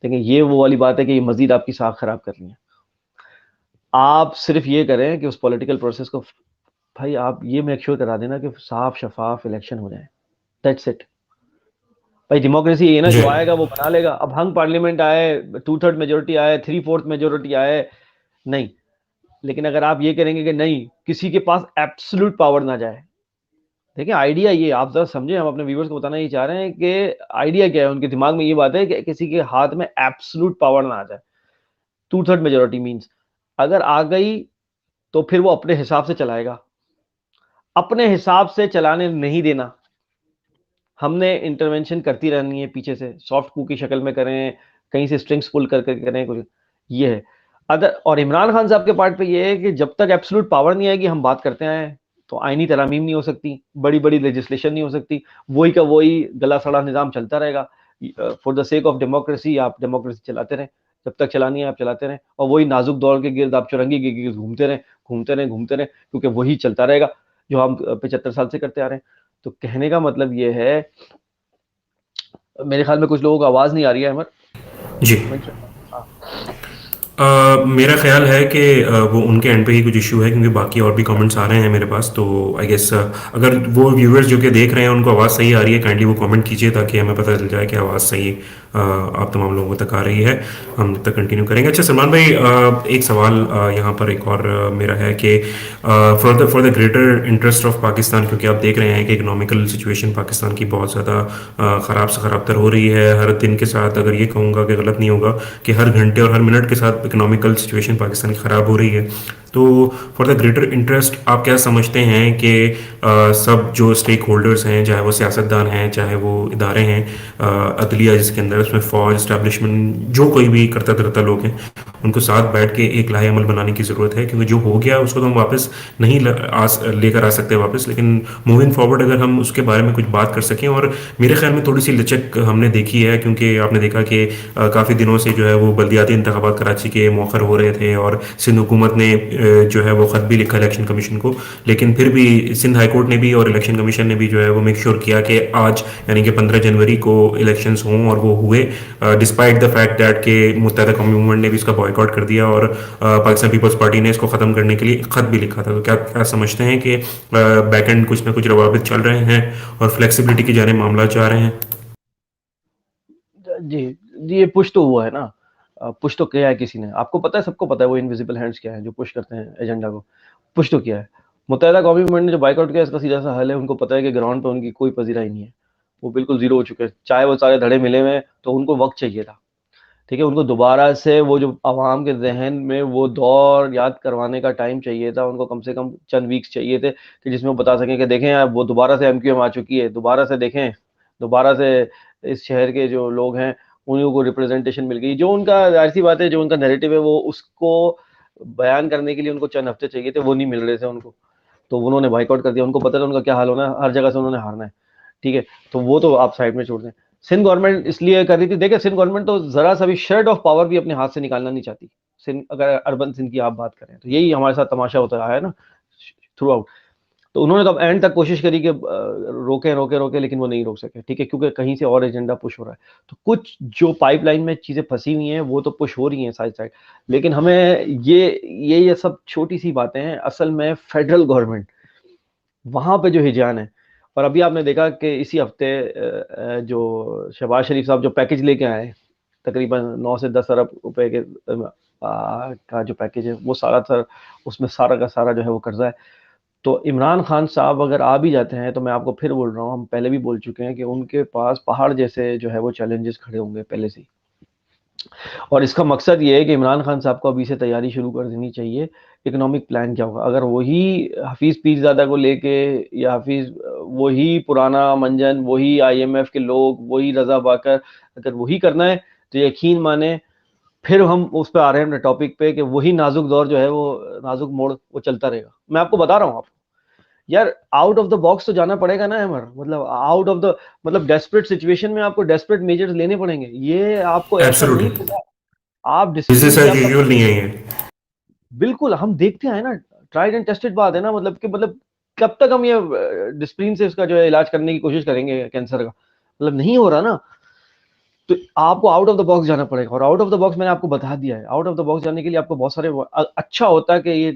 देखिए, ये वो वाली बात है कि ये मजीद आपकी साख खराब कर रही है। आप सिर्फ ये करें कि उस पॉलिटिकल प्रोसेस को, भाई आप ये मेक श्योर करा देना कि साफ शफाफ इलेक्शन हो जाए, दैट्स इट। भाई डेमोक्रेसी ये ना, जी। जो आएगा वो बना लेगा। अब हंग पार्लियामेंट आए, 2/3 मेजोरिटी आए, 3/4 मेजोरिटी आए, नहीं। लेकिन अगर आप ये करेंगे कि नहीं, किसी के पास एब्सोल्यूट पावर ना जाए। देखिए, आइडिया ये आप जरा समझे, हम अपने व्यूवर्स को बताना ये चाह रहे हैं कि आइडिया क्या है, उनके दिमाग में ये बात है कि किसी के हाथ में एब्सोल्यूट पावर ना आ जाए। 2/3 मेजोरिटी मींस अगर आ गई तो फिर वो अपने हिसाब से चलाएगा, अपने हिसाब से चलाने नहीं देना। हमने इंटरवेंशन करती रहनी है पीछे से, सॉफ्ट कू की शक्ल में करें, कहीं से स्ट्रिंग्स पुल करके करें कुछ, ये है। अदर, और इमरान खान साहब के पार्ट पे ये है कि जब तक एब्सोल्यूट पावर नहीं आएगी, हम बात करते आए हैं, तो आईनी तरामीम नहीं हो सकती, बड़ी बड़ी लेजिस्लेशन नहीं हो सकती, वही का वही गला सड़ा निज़ाम चलता रहेगा। For the sake of democracy आप डेमोक्रेसी चलाते रहें, जब तक चलानी है आप चलाते रहें, और वही नाजुक दौर के गिर्द आप चुरंगी के गिर्द घूमते रहें, घूमते रहें, घूमते रहें, क्योंकि वही चलता रहेगा जो हम 75 साल से करते आ रहे हैं। तो कहने का मतलब ये है, मेरे ख्याल में कुछ लोगों को आवाज़ नहीं आ रही है अमर, जी। एक मिनट। हाँ। मेरा ख्याल है कि वो उनके एंड पे ही कुछ इशू है, क्योंकि बाकी और भी कमेंट्स आ रहे हैं मेरे पास, तो आई गेस अगर वो व्यूअर्स जो कि देख रहे हैं उनको आवाज़ सही आ रही है, काइंडली वो कमेंट कीजिए ताकि हमें पता चल जाए कि आवाज़ सही आप तमाम लोगों तक आ रही है। हम तब तक कंटिन्यू करेंगे। अच्छा सलमान भाई, एक सवाल यहाँ पर एक और मेरा है कि for the greater interest of Pakistan, क्योंकि आप देख रहे हैं कि इकोनॉमिकल सिचुएशन पाकिस्तान की बहुत ज़्यादा ख़राब से ख़राब तर हो रही है हर दिन के साथ। अगर ये कहूँगा कि गलत नहीं होगा कि हर घंटे और हर मिनट के साथ इकोनॉमिकल सिचुएशन पाकिस्तान की ख़राब हो रही है। तो फॉर द ग्रेटर इंटरेस्ट आप क्या समझते हैं कि सब जो स्टेक होल्डर्स हैं, चाहे वो सियासतदान हैं, चाहे वो इदारे हैं, अदलिया जिसके अंदर उसमें फ़ौज इस्टेब्लिशमेंट, जो कोई भी करता धरता लोग हैं, उनको साथ बैठ के एक लाहे अमल बनाने की ज़रूरत है, क्योंकि जो हो गया उसको तो हम वापस नहीं लेकर आ सकते वापस, लेकिन मूविंग फॉरवर्ड अगर हम उसके बारे में कुछ बात कर सकें। और मेरे ख्याल में थोड़ी सी लचक हमने देखी है, क्योंकि आपने देखा कि काफ़ी दिनों से जो है वो बल्दियाती इंतखाबात कराची के मौखर हो रहे थे, और सिंध हुकूमत ने जो है वो ख़त भी लिखा इलेक्शन कमीशन को, लेकिन फिर भी सिंध हाई कोर्ट ने भी और इलेक्शन कमीशन ने भी जो है वो मेक श्योर किया कि आज यानी कि 15 जनवरी को इलेक्शंस हों, और वो हुए, डिस्पाइट द फैक्ट दैट कि मुत्तहदा कौमी मूवमेंट ने भी इसका बॉयकॉट कर दिया, और पाकिस्तान पीपल्स पार्टी ने इसको ख़त्म करने के लिए ख़त भी लिखा था। तो क्या क्या समझते हैं कि बैक एंड कुछ ना कुछ रवाबित चल रहे हैं और फ्लेक्सिबिलिटी की जाने मामला जा रहे हैं? जी, जी, ये पुश तो हुआ है ना। पुश तो किया है किसी ने, आपको पता है, सबको पता है वो इनविजिबल हैंड्स क्या है जो पुश करते हैं एजेंडा को। पुश तो किया है। मुत्तहदा कौमी मूवमेंट ने जो बाइकआउट किया, इसका सीधा सा हल है, उनको पता है कि ग्राउंड पे उनकी कोई पजीराई नहीं है, वो बिल्कुल जीरो हो चुके हैं। चाहे वो सारे धड़े मिले हुए हैं, तो उनको वक्त चाहिए था, ठीक है, उनको दोबारा से वो जो आवाम के जहन में वो दौर याद करवाने का टाइम चाहिए था, उनको कम से कम चंद वीक्स चाहिए थे कि जिसमें वो बता सकें कि देखें यार, वो दोबारा से एमक्यूएम आ चुकी है, दोबारा से देखें, दोबारा से इस शहर के जो लोग हैं उन्हीं को रिप्रेजेंटेशन मिल गई। जो उनका, जाहिर सी बात है, जो उनका नैरेटिव है वो उसको बयान करने के लिए उनको चंद हफ्ते चाहिए थे, वो नहीं मिल रहे थे उनको, तो उन्होंने बाइकआउट कर दिया। उनको पता था उनका क्या हाल होना है, हर जगह से उन्होंने हारना है, ठीक है, तो वो तो आप साइड में छोड़ दें। सिंध गवर्नमेंट इसलिए कर रही थी, देखिए सिंध गवर्नमेंट तो जरा सा भी शेड ऑफ पावर भी अपने हाथ से निकालना नहीं चाहती। सिंध, अगर अर्बन सिंध की आप बात करें, तो यही हमारे साथ तमाशा होता आया है ना थ्रू आउट। तो उन्होंने तो अब एंड तक कोशिश करी कि रोके रोके रोके, लेकिन वो नहीं रोक सके, ठीक है, क्योंकि कहीं से और एजेंडा पुश हो रहा है। तो कुछ जो पाइपलाइन में चीजें फंसी हुई हैं वो तो पुश हो रही हैं साइड साइड, लेकिन हमें ये सब छोटी सी बातें हैं। असल में फेडरल गवर्नमेंट, वहां पे जो हिजान है, और अभी आपने देखा कि इसी हफ्ते जो शहबाज शरीफ साहब जो पैकेज लेके आए हैं, तकरीबन 9 से 10 अरब रुपए के का जो पैकेज है, वो सारा सर, उसमें सारा का सारा जो है वो कर्जा है। तो इमरान खान साहब अगर आ भी जाते हैं, तो मैं आपको फिर बोल रहा हूँ, हम पहले भी बोल चुके हैं कि उनके पास पहाड़ जैसे जो है वो चैलेंजेस खड़े होंगे पहले से ही। और इसका मकसद ये है कि इमरान खान साहब को अभी से तैयारी शुरू कर देनी चाहिए। इकोनॉमिक प्लान क्या होगा अगर वही हफीज़ पीरज़ादा को लेके, या हफीज़ वही पुराना मंजन, वही आईएमएफ के लोग, वही रजा बाकर, अगर वही करना है, तो यकीन माने फिर हम उस पर आ रहे हैं अपने टॉपिक पे कि वही नाजुक दौर जो है वो, नाजुक मोड़ वो चलता रहेगा। मैं आपको बता रहा हूँ, आप यार आउट ऑफ द बॉक्स तो जाना पड़ेगा ना अमर, मतलब आउट ऑफ द, मतलब डेस्परेट सिचुएशन में आपको डेस्परेट मेजर्स लेने पड़ेंगे। ये आपको ऐसा नहीं एब्सोल्युटली। पता, आप बिजनेस डिसिप्लिन से एज आपका, यूजुअल नहीं है ये। बिल्कुल हम देखते हैं ना, ट्राइड एंड टेस्टेड बात है ना, मतलब कि मतलब कब तक हम ये डिसिप्लिन से इसका जो है इलाज करने की कोशिश करेंगे कैंसर का, मतलब नहीं हो रहा ना। तो आपको आउट ऑफ द बॉक्स जाना पड़ेगा, और आउट ऑफ द बॉक्स मैंने आपको बता दिया है। आउट ऑफ द बॉक्स जाने के लिए आपको बहुत सारे, अच्छा होता है कि ये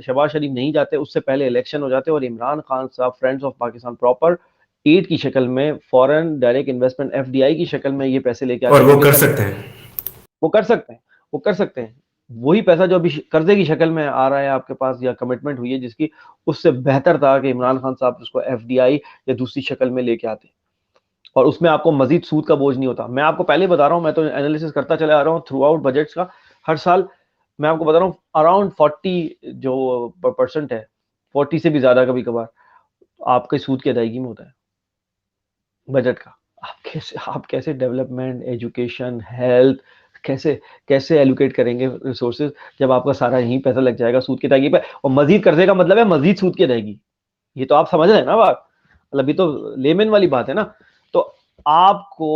शहबाज शरीफ नहीं जाते, उससे पहले इलेक्शन हो जाते, और इमरान खान साहब friends of Pakistan proper aid की शक्ल में, फॉरेन डायरेक्ट इन्वेस्टमेंट एफडीआई की शक्ल में ये पैसे लेके और आते, वो क्योंकि कर इसका सकते हैं। वो कर सकते हैं, वो कर सकते हैं। वही पैसा जो अभी कर्जे की शक्ल में आ रहा है आपके पास, या कमिटमेंट हुई है जिसकी, उससे बेहतर था कि इमरान खान साहब उसको एफडीआई या दूसरी शक्ल में लेके आते, और उसमें आपको मजीद सूद का बोझ नहीं होता। मैं आपको पहले बता रहा हूँ, मैं तो एनालिसिस करता चला आ रहा हूँ थ्रू आउट बजट्स का, हर साल मैं आपको बता रहा हूँ अराउंड 40 जो परसेंट है, 40 से भी ज्यादा कभी कभार आपके सूद की अदायगी में होता है बजट का। आप कैसे डेवलपमेंट, एजुकेशन, हेल्थ, कैसे कैसे एलोकेट करेंगे रिसोर्सेज, जब आपका सारा यही पैसा लग जाएगा सूद की अदायगी पे, और मजीद कर्जे का मतलब है मजीद सूद की अदायगी। ये तो आप समझ रहे हैं ना बात, मतलब ये तो लेमेन वाली बात है ना। तो आपको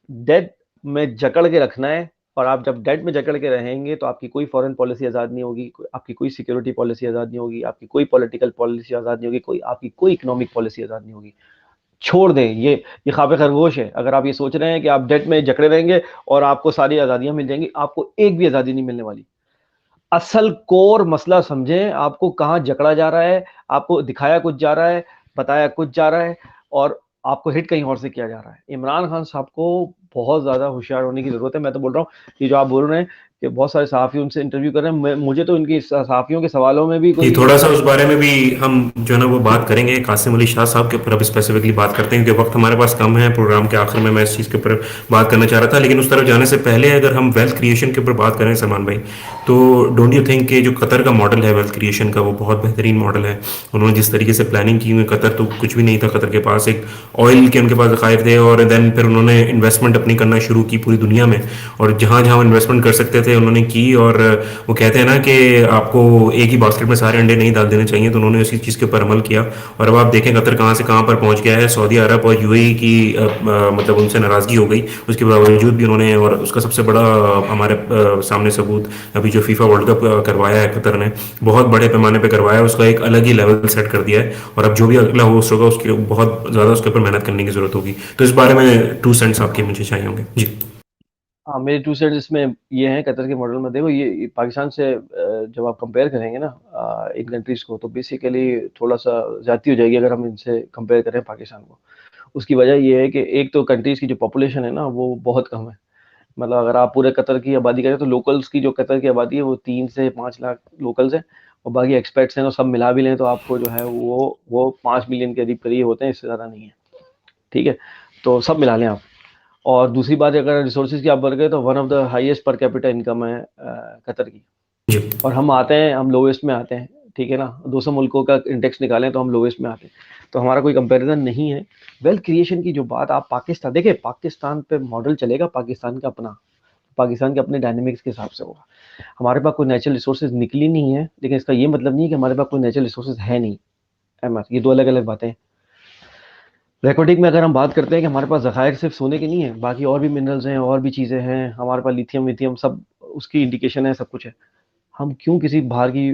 डेट में जकड़ के रखना है, और आप जब डेट में जकड़ के रहेंगे, तो आपकी कोई फॉरेन पॉलिसी आज़ाद नहीं होगी, आपकी कोई सिक्योरिटी पॉलिसी आज़ाद नहीं होगी, आपकी कोई पॉलिटिकल पॉलिसी आज़ाद नहीं होगी, कोई आपकी कोई इकोनॉमिक पॉलिसी आज़ाद नहीं होगी। छोड़ दें, ये ख्वाब खरगोश है। अगर आप ये सोच रहे हैं कि आप डेट में जकड़े रहेंगे और आपको सारी आज़ादियाँ मिल जाएंगी, आपको एक भी आज़ादी नहीं मिलने वाली। असल कोर मसला समझें, आपको कहाँ जकड़ा जा रहा है, आपको दिखाया कुछ जा रहा है, बताया कुछ जा रहा है, और आपको हिट कहीं और से किया जा रहा है। इमरान खान साहब को बहुत ज़्यादा होशियार होने की ज़रूरत है। मैं तो बोल रहा हूँ कि जो आप बोल रहे हैं कि बहुत सारे सहाफ़ी उनसे इंटरव्यू कर रहे हैं, मुझे तो इनकी सहाफ़ियों के सवालों में भी ये कोई थोड़ा सा मतलब उस बारे में भी हम जो है ना वो बात करेंगे, कासिम अली शाह साहब के ऊपर अब स्पेसिफिकली बात करते हैं, क्योंकि वक्त हमारे पास कम है। प्रोग्राम के आखिर में मैं इस चीज़ के ऊपर बात करना चाह रहा था, लेकिन उस तरफ जाने से पहले अगर हम वेल्थ क्रिएशन के ऊपर बात करें सलमान भाई, तो डोंट यू थिंक कि जो कतर का मॉडल है वेल्थ क्रिएशन का, वो बहुत बेहतरीन मॉडल है। उन्होंने जिस तरीके से प्लानिंग की हुई, कतर तो कुछ भी नहीं था, कतर के पास एक ऑयल के उनके पास ज़खायर थे, और देन फिर उन्होंने इन्वेस्टमेंट अपनी करना शुरू की पूरी दुनिया में, और जहाँ जहाँ इन्वेस्टमेंट कर सकते थे उन्होंने की। और वो कहते हैं ना कि आपको एक ही बास्केट में सारे अंडे नहीं डाल देने चाहिए, तो उन्होंने उसी चीज़ के ऊपर अमल किया। और अब आप देखें कतर कहाँ से कहाँ पर पहुंच गया है। सऊदी अरब और यूएई की मतलब उनसे नाराज़गी हो गई, उसके बावजूद भी उन्होंने, और उसका सबसे बड़ा हमारे सामने सबूत अभी जो फीफा वर्ल्ड कप करवाया है कतर ने, बहुत बड़े पैमाने पर करवाया है, उसका एक अलग ही लेवल सेट कर दिया है। और अब जो भी अगला होस्ट होगा उसके बहुत ज़्यादा उसके ऊपर मेहनत करने की ज़रूरत होगी। तो इस बारे में 2 सेंट्स आपके मुझे चाहिए होंगे जी। हाँ, मेरे टू सेंट्स इसमें ये हैं कतर के मॉडल में। देखो, ये पाकिस्तान से जब आप कंपेयर करेंगे ना इन कंट्रीज़ को, तो बेसिकली थोड़ा सा ज़्यादती हो जाएगी अगर हम इनसे कंपेयर करें पाकिस्तान को। उसकी वजह ये है कि एक तो कंट्रीज़ की जो पॉपुलेशन है ना वो बहुत कम है। मतलब अगर आप पूरे कतर की आबादी करें तो लोकल्स की जो कतर की आबादी है वो 3 से 5 लाख लोकल्स हैं, और बाकी एक्सपेट्स हैं, तो सब मिला भी लें तो आपको जो है वो 5 मिलियन के करीब करीब होते हैं, इससे ज़्यादा नहीं है। ठीक है, तो सब मिला लें आप। और दूसरी बात, अगर रिसोर्सेज की आप बात करें तो one of the highest per capita income है कतर की। जी। और हम लोवेस्ट में आते हैं। ठीक है ना, 200 मुल्कों का इंडेक्स निकालें तो हम लोवेस्ट में आते हैं, तो हमारा कोई कंपैरिजन नहीं है। वेल्थ क्रिएशन की जो बात, आप पाकिस्तान देखिए, पाकिस्तान पे मॉडल चलेगा पाकिस्तान का अपना, पाकिस्तान के अपने डायनेमिक्स के हिसाब से होगा। हमारे पास कोई नेचुरल रिसोर्सेज निकली नहीं है, लेकिन इसका ये मतलब नहीं है कि हमारे पास कोई नेचुरल रिसोर्सेज है नहीं। अहमद, ये दो अलग अलग बातें हैं। रिकॉर्डिंग में अगर हम बात करते हैं कि हमारे पास ज़खायर सिर्फ सोने के नहीं है, बाकी और भी मिनरल्स हैं, और भी चीज़ें हैं हमारे पास, लिथियम विथियम सब उसकी इंडिकेशन है, सब कुछ है। हम क्यों किसी बाहर की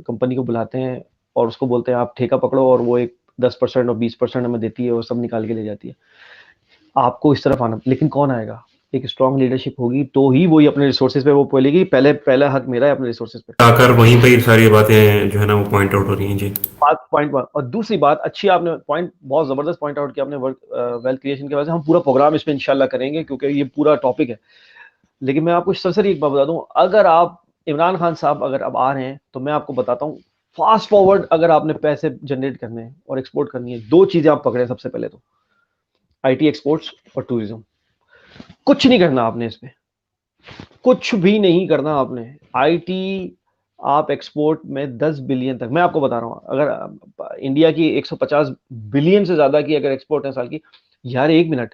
कंपनी को बुलाते हैं और उसको बोलते हैं आप ठेका पकड़ो, और वो एक 10% और 20% हमें देती है और सब निकाल के ले जाती है। आपको इस तरफ आना, लेकिन कौन आएगा? एक स्ट्रांग लीडरशिप होगी तो ही वही अपने रिसोर्सेज पे वो बोलेगी, पहला हक मेरा है अपने रिसोर्सेज पे। आकर वहीं पर ये सारी बातें जो है ना वो पॉइंट आउट हो रही हैं जी। बात पॉइंट वन। और दूसरी बात, अच्छी आपने पॉइंट, बहुत जबरदस्त पॉइंट आउट किया आपने वर्क वेल्थ क्रिएशन के वजह से। हम पूरा प्रोग्राम इसमें इंशाल्लाह करेंगे क्योंकि ये पूरा टॉपिक है। लेकिन मैं आपको सरसरी एक बात बता दूं, अगर आप इमरान खान साहब अगर अब आ रहे हैं तो मैं आपको बताता हूँ, फास्ट फॉरवर्ड अगर आपने पैसे जनरेट करने हैं और एक्सपोर्ट करनी है, दो चीजें आप पकड़े। सबसे पहले तो आईटी एक्सपोर्ट्स और टूरिज्म। कुछ नहीं करना आपने इसमें, कुछ भी नहीं करना आपने। आईटी आप एक्सपोर्ट में 10 बिलियन तक, मैं आपको बता रहा हूं, अगर इंडिया की 150 बिलियन से ज्यादा की अगर एक्सपोर्ट है साल की, यार एक मिनट,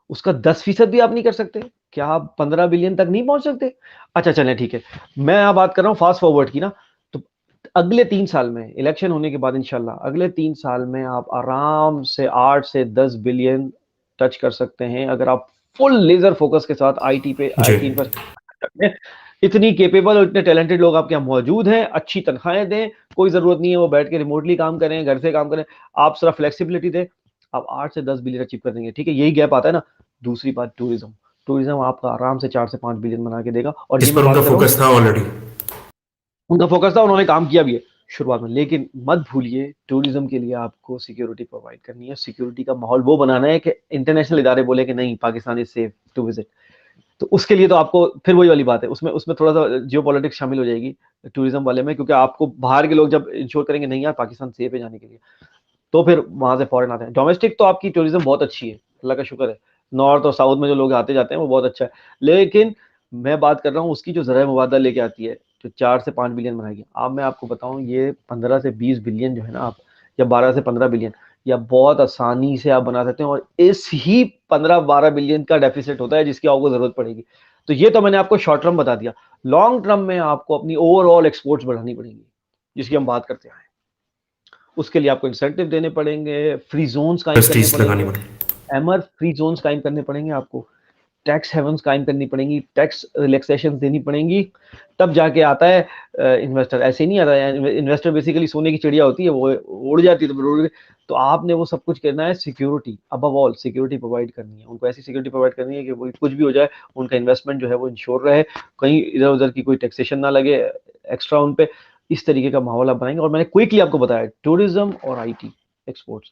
उसका 10% भी आप नहीं कर सकते? क्या आप 15 बिलियन तक नहीं पहुंच सकते? अच्छा चलें, ठीक है। मैं यहाँ बात कर रहा हूँ फास्ट फॉरवर्ड की ना, तो अगले 3 साल में, इलेक्शन होने के बाद इंशाल्लाह अगले 3 साल में आप आराम से 8 से 10 बिलियन टच कर सकते हैं, अगर आप फुल लेजर फोकस के साथ आईटी पे, जी। IT infrastructure. इतनी केपेबल और इतने टैलेंटेड लोग आपके यहाँ मौजूद हैं, अच्छी तनख्वाहें दें, कोई जरूरत नहीं है वो बैठ के रिमोटली काम करें, घर से काम करें, आप सिर्फ फ्लेक्सिबिलिटी दें, आप 8 से 10 बिलियन अचीव कर देंगे। ठीक है, यही गैप आता है ना। दूसरी बात, टूरिज्म। टूरिज्म आपका आराम से 4 से 5 बिलियन बना के देगा, और इस ये पर मैं उनका बात कर रहा हूँ, फोकस था ऑलरेडी। उनका फोकस था, उन्होंने काम किया भी है शुरुआत में। लेकिन मत भूलिए, टूरिज्म के लिए आपको सिक्योरिटी प्रोवाइड करनी है, सिक्योरिटी का माहौल वो बनाना है कि इंटरनेशनल इदारे बोले कि नहीं, Pakistan is safe to visit. तो उसके लिए तो आपको फिर वही वाली बात है, उसमें उसमें थोड़ा सा जियो पॉलिटिक्स शामिल हो जाएगी टूरिज्म वाले में, क्योंकि आपको बाहर के लोग जब इंश्योर करेंगे नहीं यार पाकिस्तान सेफ है जाने के लिए, तो फिर वहां से फॉरेन आते हैं। डोमेस्टिक तो आपकी टूरिज्म बहुत अच्छी है, अल्लाह का शुक्र है। नॉर्थ और साउथ में जो लोग आते जाते हैं वो बहुत अच्छा है। लेकिन मैं बात कर रहा हूँ उसकी जो ज़राए मुबादला लेके आती है, जो 4 से 5 बिलियन बनाएगी। अब मैं आपको बताऊं, ये 15 से 20 बिलियन जो है ना, आप, या 12 से 15 बिलियन, या बहुत आसानी से आप बना सकते हैं, और इस ही 15-12 बिलियन का डेफिसिट होता है जिसकी आपको जरूरत पड़ेगी। तो ये तो मैंने आपको शॉर्ट टर्म बता दिया। लॉन्ग टर्म में आपको अपनी ओवरऑल एक्सपोर्ट्स बढ़ानी पड़ेंगी, जिसकी हम बात करते हैं। उसके लिए आपको इंसेंटिव देने पड़ेंगे, फ्री जोन्स कायम करने इंडस्ट्रीज लगानी पड़ेंगे, पड़ी। एमर फ्री जोन्स कायम करने पड़ेंगे आपको। टैक्स हेवन्स कायम करनी पड़ेंगी, टैक्स रिलैक्सेशन देनी पड़ेंगी, तब जाके आता है इन्वेस्टर। ऐसे नहीं आता है इन्वेस्टर, बेसिकली सोने की चिड़िया होती है, वो उड़ जाती है तो आपने वो सब कुछ करना है, security above all security provide करनी है उनको, ऐसी सिक्योरिटी प्रोवाइड करनी है कि वो कुछ भी हो जाए उनका इन्वेस्टमेंट जो है वो इंश्योर रहे, कहीं इधर उधर की कोई टैक्सेशन ना लगे एक्स्ट्रा उन पे। इस तरीके का माहौल आप बनाएंगे। और मैंने क्विकली आपको बताया, टूरिज्म और आईटी एक्सपोर्ट्स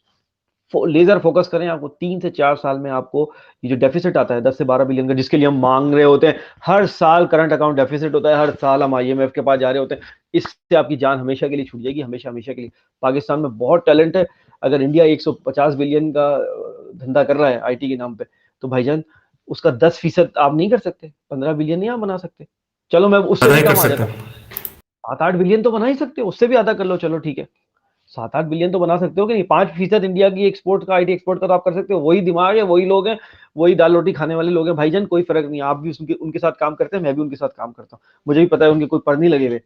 लेजर फोकस करें। आपको 3 से 4 साल में आपको ये जो डेफिसिट आता है 10 से 12 बिलियन का, जिसके लिए हम मांग रहे होते हैं, हर साल करंट अकाउंट डेफिसिट होता है, हर साल हम आईएमएफ के पास जा रहे होते हैं, इससे आपकी जान हमेशा के लिए छूट जाएगी, हमेशा हमेशा के लिए। पाकिस्तान में बहुत टैलेंट है। अगर इंडिया 150 बिलियन का धंधा कर रहा है आईटी के नाम पे, तो भाईजान उसका 10% आप नहीं कर सकते, 15 बिलियन नहीं आप बना सकते। चलो मैं उससे आधा भी ही कर कम आ सकते जाता, हैं। 7-8 बिलियन तो बना ही सकते हो, उससे भी आधा कर लो, चलो ठीक है। 7-8 बिलियन तो बना सकते हो कि नहीं? 5% इंडिया की एक्सपोर्ट का, आईटी एक्सपोर्ट का तो आप कर सकते हो। वही दिमाग है, वही लोग हैं, वही दाल रोटी खाने वाले लोग हैं भाईजान, कोई फर्क नहीं। आप भी उनके साथ काम करते हैं, मैं भी उनके साथ काम करता हूँ, मुझे भी पता है उनके कोई पर नहीं लगे हुए,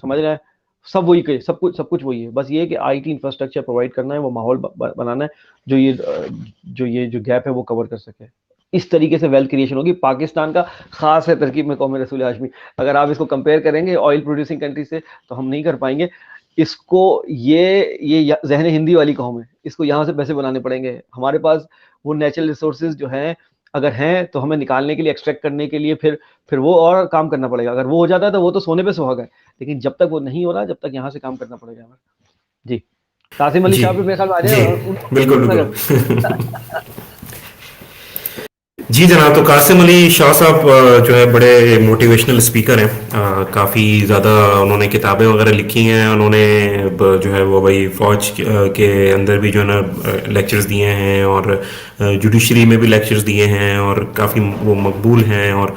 समझ रहे हैं? सब वही के सब कुछ वही है। बस ये है कि आईटी इंफ्रास्ट्रक्चर प्रोवाइड करना है, वो माहौल बनाना है जो गैप है वो कवर कर सके। इस तरीके से वेल्थ क्रिएशन होगी। पाकिस्तान का खास है तरकीब में कौम रसूल हाशमी। अगर आप इसको कंपेयर करेंगे ऑयल प्रोड्यूसिंग कंट्री से, तो हम नहीं कर पाएंगे इसको। ये जहन हिंदी वाली कौम है, इसको यहाँ से पैसे बनाने पड़ेंगे। हमारे पास वो नेचुरल रिसोर्सेज जो हैं, अगर हैं तो हमें निकालने के लिए, एक्सट्रैक्ट करने के लिए फिर वो और काम करना पड़ेगा। अगर वो हो जाता है तो वो तो सोने पे सुहागा है, लेकिन जब तक वो नहीं हो रहा, जब तक यहाँ से काम करना पड़ेगा हमें। जी, कासिम अली जी शाह भी मेरे ख्याल में आ जी, जाए, उनको बिल्कुल पूछना कर। बिल्कुल। जी जनाब, तो कासिम अली शाह साहब जो है बड़े मोटिवेशनल स्पीकर हैं। काफ़ी ज़्यादा उन्होंने किताबें वगैरह लिखी हैं। उन्होंने जो है वो भाई फ़ौज के अंदर भी जो है ना लेक्चर्स दिए हैं, और जुडिशरी में भी लेक्चर्स दिए हैं, और काफ़ी वो मकबूल हैं। और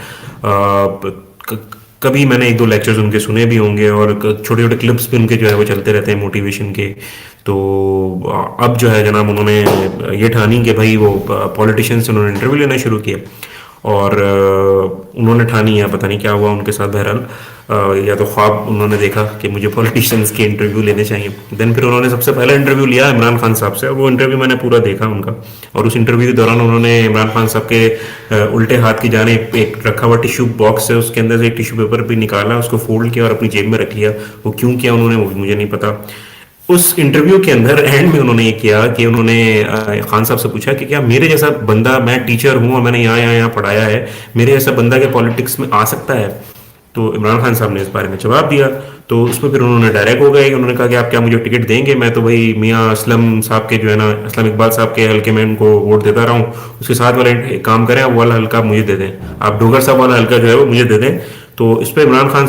कभी मैंने एक दो लेक्चर्स उनके सुने भी होंगे, और छोटे छोटे क्लिप्स भी उनके जो है वो चलते रहते हैं मोटिवेशन के। तो अब जो है जनाब उन्होंने ये ठानी कि भाई वो पॉलिटिशियन से उन्होंने इंटरव्यू लेना शुरू किया। और उन्होंने ठानी, या पता नहीं क्या हुआ उनके साथ, बहरहाल या तो ख्वाब उन्होंने देखा कि मुझे पॉलिटिशियंस के इंटरव्यू लेने चाहिए। देन फिर उन्होंने सबसे पहला इंटरव्यू लिया इमरान खान साहब से, और वो इंटरव्यू मैंने पूरा देखा उनका। और उस इंटरव्यू के दौरान उन्होंने इमरान खान साहब के उल्टे हाथ की जानिब एक रखा हुआ टिश्यू बॉक्स है, उसके अंदर से एक टिश्यू पेपर भी निकाला, उसको फोल्ड किया और अपनी जेब में रख लिया। वो क्यों किया उन्होंने, वो भी मुझे नहीं पता। उस इंटरव्यू के अंदर एंड में उन्होंने ये किया कि उन्होंने खान साहब से पूछा कि क्या मेरे जैसा बंदा, मैं टीचर हूं और मैंने यहाँ पढ़ाया है, मेरे जैसा बंदा क्या पॉलिटिक्स में आ सकता है? तो इमरान खान साहब ने इस बारे में जवाब दिया। तो उसमें फिर उन्होंने डायरेक्ट हो गए, उन्होंने कहा कि आप क्या मुझे टिकट देंगे? मैं तो भाई मियाँ असलम साहब के जो है ना, असलम इकबाल साहब के हल्के में उनको वोट देता रहा हूँ, उसके साथ वाले काम करें, वो वाला हल्का मुझे दे दें, आप डोगर साहब वाला हल्का जो है वो मुझे दे दें। तो इस पर इमरान खान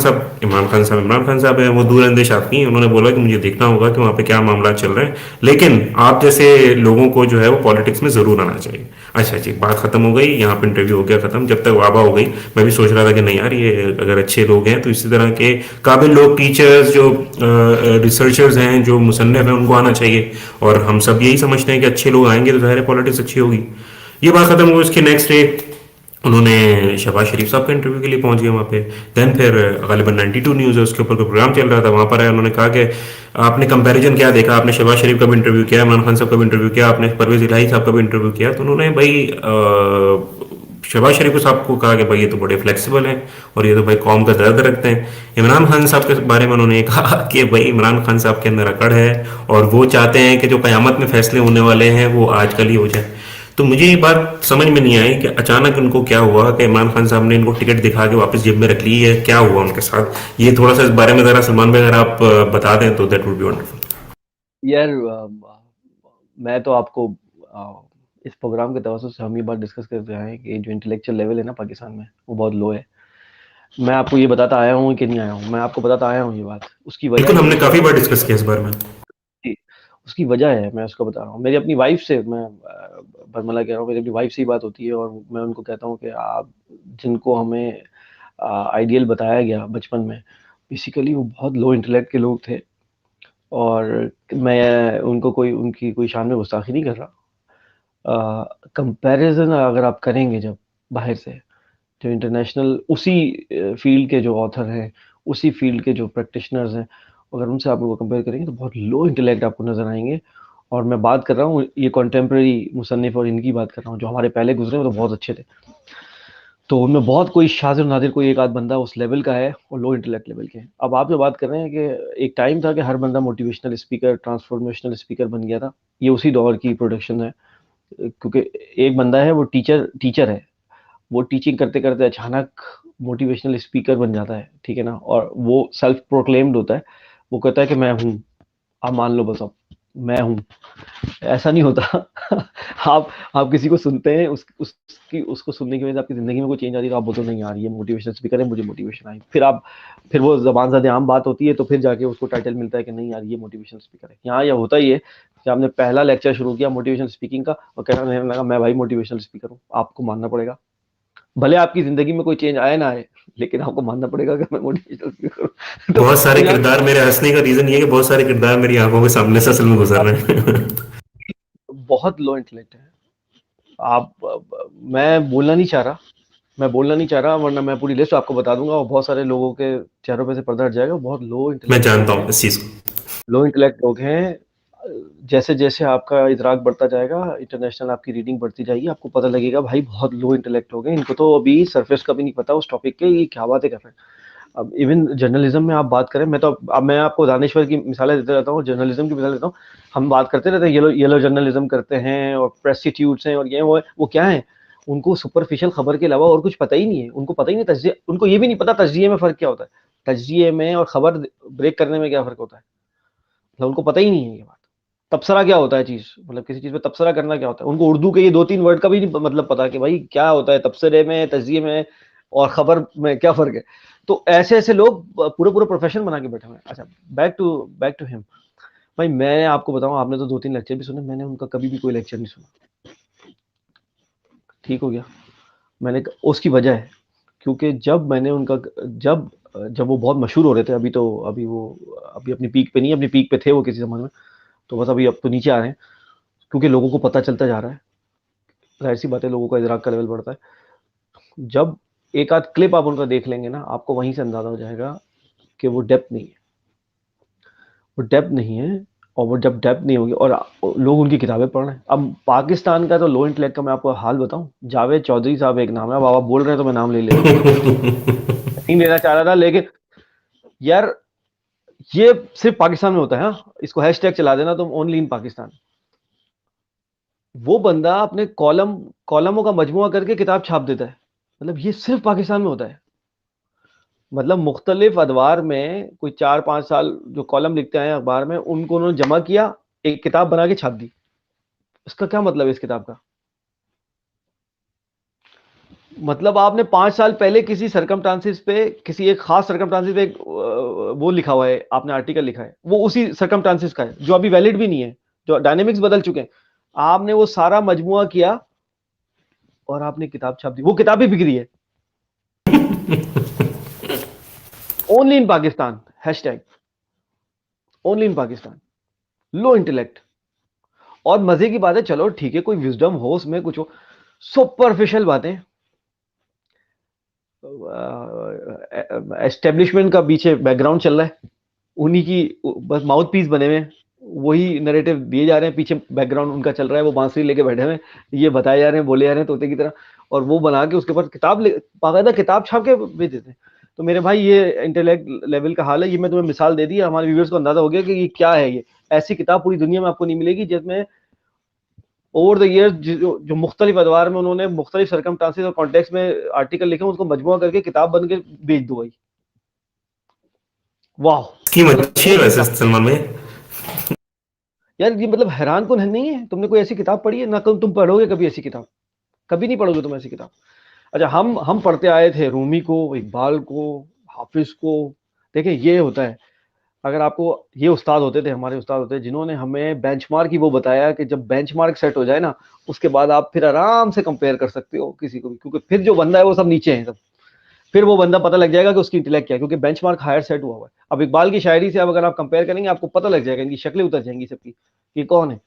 साहब है, वो दूरअंदेश आदमी हैं, उन्होंने बोला कि मुझे देखना होगा कि वहाँ पे क्या मामला चल रहे हैं, लेकिन आप जैसे लोगों को जो है वो पॉलिटिक्स में ज़रूर आना चाहिए। अच्छा जी, बात खत्म हो गई, यहाँ पे इंटरव्यू हो गया खत्म। जब तक वाबा हो गई, मैं भी सोच रहा था कि नहीं यार, ये अगर अच्छे लोग हैं तो इसी तरह के काबिल लोग, टीचर्स जो रिसर्चर्स हैं, जो मुसन्निफ हैं, उनको आना चाहिए। और हम सब यही समझते हैं कि अच्छे लोग आएंगे तो ज़ाहिर है पॉलिटिक्स अच्छी होगी। ये बात खत्म हुई, उसके नेक्स्ट डे उन्होंने शहबाज शरीफ साहब के इंटरव्यू के लिए पहुंच गए वहाँ पे। देन फिर गालिबन 92 न्यूज़ है, उसके ऊपर कोई प्रोग्राम चल रहा था, वहाँ पर आए, उन्होंने कहा कि आपने कंपैरिजन क्या देखा, आपने शहबाज शरीफ का भी इंटरव्यू किया, इमरान खान साहब का भी इंटरव्यू किया, आपने परवेज इलाही साहब का भी इंटरव्यू किया। तो उन्होंने भाई शहबाज शरीफ साहब को कहा कि भाई ये तो बड़े फ्लेक्सिबल हैं, और ये तो भाई कौम का दर्द रखते हैं। इमरान खान साहब के बारे में उन्होंने कहा कि भाई इमरान खान साहब के अंदर अकड़ है, और वो चाहते हैं कि जो क़यामत में फैसले होने वाले हैं वो आजकल ही हो जाए। तो मुझे ये बात समझ में नहीं आई कि अचानक उनको क्या हुआ कि इमरान खान साहब ने इनको टिकट दिखा के वापस जेब में रख ली है, क्या हुआ उनके साथ? ये थोड़ा सा इस बारे में ज़रा सलमान भाई अगर आप बता दें तो दैट वुड बी वंडरफुल। यार मैं तो आपको इस प्रोग्राम के तवज्जो से हम ये बात डिस्कस करते आए हैं कि जो इंटेलेक्चुअल लेवल है ना पाकिस्तान में, वो बहुत लो है। मैं आपको ये बताता आया हूँ कि नहीं आया हूँ, मैं आपको बताता आया हूँ ये बात। उसकी वजह बिल्कुल, ये हमने है कि काफ़ी बार डिस्कस किया इस बारे में। जी, उसकी वजह है, मैं उसको बता रहा हूँ। मेरी अपनी वाइफ से, मैं बरमला कह रहा हूँ, मेरी अपनी वाइफ से ही बात होती है, और मैं उनको कहता हूँ कि आप जिनको हमें आइडियल बताया गया बचपन में, बेसिकली वो बहुत लो इंटेलेक्ट के लोग थे। और मैं उनको उनकी कोई शान में गुस्ताखी नहीं कर रहा। कंपैरिजन अगर आप करेंगे जब बाहर से, जो इंटरनेशनल उसी फील्ड के जो ऑथर हैं, उसी फील्ड के जो प्रैक्टिशनर्स हैं, अगर उनसे आप उनको कंपेयर करेंगे तो बहुत लो इंटेलेक्ट आपको नज़र आएंगे। और मैं बात कर रहा हूँ ये कॉन्टेम्प्रेरी मुसन्निफ और इनकी बात कर रहा हूँ, जो हमारे पहले गुजरे वो तो बहुत अच्छे थे। तो उनमें बहुत कोई शाज़िर नादिर कोई एक आध बंदा उस लेवल का है और लो इंटेलेक्ट लेवल के हैं। अब आप जो बात कर रहे हैं कि एक टाइम था कि हर बंदा मोटिवेशनल स्पीकर, ट्रांसफॉर्मेशनल स्पीकर बन गया था। ये उसी दौर की प्रोडक्शन है, क्योंकि एक बंदा है वो टीचर टीचर है, वो टीचिंग करते-करते अचानक मोटिवेशनल स्पीकर बन जाता है, ठीक है ना? और वो सेल्फ प्रोक्लेम्ड होता है। वो कहता है कि मैं हूँ, आप मान लो बस अब, मैं हूँ। ऐसा नहीं होता। आप किसी को सुनते हैं, उसकी उसको सुनने की वजह से आपकी ज़िंदगी में कोई चेंज आ रही है, तो आप बोलते हो नहीं यार ये मोटिवेशनल स्पीकर है, मुझे मोटिवेशन आई। फिर वो ज़बान ज़द आम बात होती है, तो फिर जाके उसको टाइटल मिलता है कि नहीं यार ये मोटिवेशनल स्पीकर है। यहाँ ये होता ही है कि आपने पहला लेक्चर शुरू किया मोटिवेशनल स्पीकिंग का और कहने लगा मैं भाई मोटिवेशनल स्पीकर हूँ, आपको मानना पड़ेगा। भले आपकी ज़िंदगी में कोई चेंज आए ना आए, लेकिन आपको मानना पड़ेगा कि मैं मोटिवेशनल स्पीकर हूँ। बहुत तो सारे यहाँ किरदार मेरे हंसने का रीजन ये है कि बहुत सारे किरदार मेरी आंखों के सामने से असल में गुजर रहे हैं। बहुत लो इंटेलेक्ट है। मैं बोलना नहीं चाह रहा, वरना मैं पूरी लिस्ट आपको बता दूंगा और बहुत सारे लोगों के चेहरों पे से पर्दा हट जाएगा। बहुत मैं इंटेलेक्ट जानता लोग हूँ हैं, इस चीज को। लो इंटेलेक्ट लोग हैं। जैसे जैसे आपका इदराक बढ़ता जाएगा, इंटरनेशनल आपकी रीडिंग बढ़ती जाएगी, आपको पता लगेगा भाई बहुत लो इंटेलेक्ट लोग हैं, इनको तो अभी सरफेस का भी नहीं पता उस टॉपिक के, ये क्या बातें कर रहे हैं। अब इवन जर्नलिज्म में आप बात करें, मैं आपको दानेश्वर की मिसालें देते रहता हूँ, जर्नलिज्म की मिसाल देता हूँ। हम बात करते रहते हैं, येलो येलो जर्नलिज्म करते हैं और प्रेस्टिट्यूट्स हैं और ये वो क्या है, उनको सुपरफिशियल खबर के अलावा और कुछ पता ही नहीं है। उनको पता ही नहीं तज्जिए, उनको ये भी नहीं पता तज्जिए में फ़र्क क्या होता है, तज्जिए में और खबर ब्रेक करने में क्या फ़र्क होता है, मतलब उनको पता ही नहीं है ये बात। तबसरा क्या होता है चीज़, मतलब किसी चीज़ पे तबसरा करना क्या होता है, उनको उर्दू के ये 2-3 वर्ड का भी नहीं मतलब पता कि भाई क्या होता है तबसरे में, तज्जिए में और खबर में क्या फ़र्क है। तो ऐसे-ऐसे लोग पूरा-पूरा प्रोफ़ेशन बना के बैठे हुए हैं। अच्छा, बैक टू हिम। भाई मैं आपको बताऊँ, आपने तो 2-3 लेक्चर भी सुने, मैंने उनका कभी भी कोई लेक्चर नहीं सुना। ठीक हो गया? उसकी वजह है, क्योंकि जब जब वो बहुत मशहूर हो रहे थे, अभी अपनी पीक पे नहीं, अपनी पीक पे थे वो किसी ज़माने में, तो बस अभी अब तो नीचे आ रहे हैं, क्योंकि लोगों को पता चलता जा रहा है। ज़ाहिर-सी बात है, लोगों का इदराक का लेवल बढ़ता है। जब एक आध क्लिप आप उनका देख लेंगे ना, आपको वहीं से अंदाज़ा हो जाएगा कि वो डेप्थ नहीं है। वो डेप्थ नहीं है, और वो जब डेप्थ नहीं होगी और लोग उनकी किताबें पढ़ रहे हैं। अब पाकिस्तान का तो लो इंटेलेक्ट का मैं आपको हाल बताऊँ, जावेद चौधरी साहब एक नाम है, अब आप बोल रहे हैं तो मैं नाम ले लेता हूँ। नहीं लेना चाह रहा था, लेकिन यार ये सिर्फ पाकिस्तान में होता है। हाँ, इसको हैशटैग चला देना तुम, ओनली इन पाकिस्तान। वो बंदा अपने कॉलमों का मजमुआ करके किताब छाप देता है, मतलब ये सिर्फ पाकिस्तान में होता है। मतलब मुख्तलिफ अदवार में कोई 4-5 साल जो कॉलम लिखते आए हैं अखबार में, उनको उन्होंने जमा किया, एक किताब बना के छाप दी। इसका क्या मतलब है इस किताब का? मतलब आपने 5 साल पहले किसी सर्कमस्टांसेस पे, किसी एक खास सर्कमस्टांसेस पे एक वो लिखा हुआ है, आपने आर्टिकल लिखा है, वो उसी सर्कमस्टांसेस का है, जो अभी वैलिड भी नहीं है, जो डायनेमिक्स बदल चुके हैं। आपने वो सारा मजमुआ किया और आपने किताब छाप दी, वो किताब भी बिक रही है। Only in Pakistan, hashtag only in Pakistan. Low intellect. और मजे की बात है, चलो ठीक है, कोई विजडम हो उसमें, कुछ हो, सुपरफिशियल बातें, एस्टेब्लिशमेंट का पीछे बैकग्राउंड चल रहा है, उन्हीं की बस माउथ पीस बने हुए हैं, वही नैरेटिव दिए जा रहे हैं, पीछे बैकग्राउंड उनका चल रहा है, वो बांसुरी लेके बैठे हुए हैं, ये बताए जा रहे हैं, बोले जा रहे हैं तोते की तरह, और वो बना के उसके ऊपर बाकायदा किताब छाप के भेज देते हैं। तो मेरे भाई ये इंटेलेक्ट लेवल का हाल है। ये मैं तुम्हें मिसाल दे दी, हमारे व्यूअर्स को अंदाजा हो गया कि ये क्या है। ये ऐसी किताब पूरी दुनिया में आपको नहीं मिलेगी जिसमें ओवर द ईयर जो मुख्तलिफ अदवार में उन्होंने मुख्तलिफ सर्कमस्टांसेस और कॉन्टेक्स्ट में आर्टिकल लिखे, उसको मजमुआ करके किताब बन के बेच दो भाई। वाह, स्कीम मतलब अच्छी है ऐसी वैसे किताब। सलमान में। यार ये मतलब हैरान कौन है, नहीं है? तुमने कोई ऐसी किताब पढ़ी है ना? तुम पढ़ोगे कभी ऐसी किताब? कभी नहीं पढ़ोगे तुम ऐसी किताब। अच्छा, हम पढ़ते आए थे रूमी को, इकबाल को, हाफिज को। देखें ये होता है, अगर आपको ये उस्ताद होते थे, हमारे उस्ताद होते थे, जिन्होंने हमें बेंचमार्क ही वो बताया कि जब बेंचमार्क सेट हो जाए ना, उसके बाद आप फिर आराम से कंपेयर कर सकते हो किसी को भी, क्योंकि फिर जो बंदा है वो सब नीचे है सब। फिर वो बंदा पता लग जाएगा कि उसकी इंटेलेक्ट क्या है, क्योंकि बेंचमार्क हायर सेट हुआ हुआ है। अब इकबाल की शायरी से अब अगर आप कंपेयर करेंगे, आपको पता लग जाएगा, इनकी शक्लें उतर जाएंगी सबकी कि कौन है।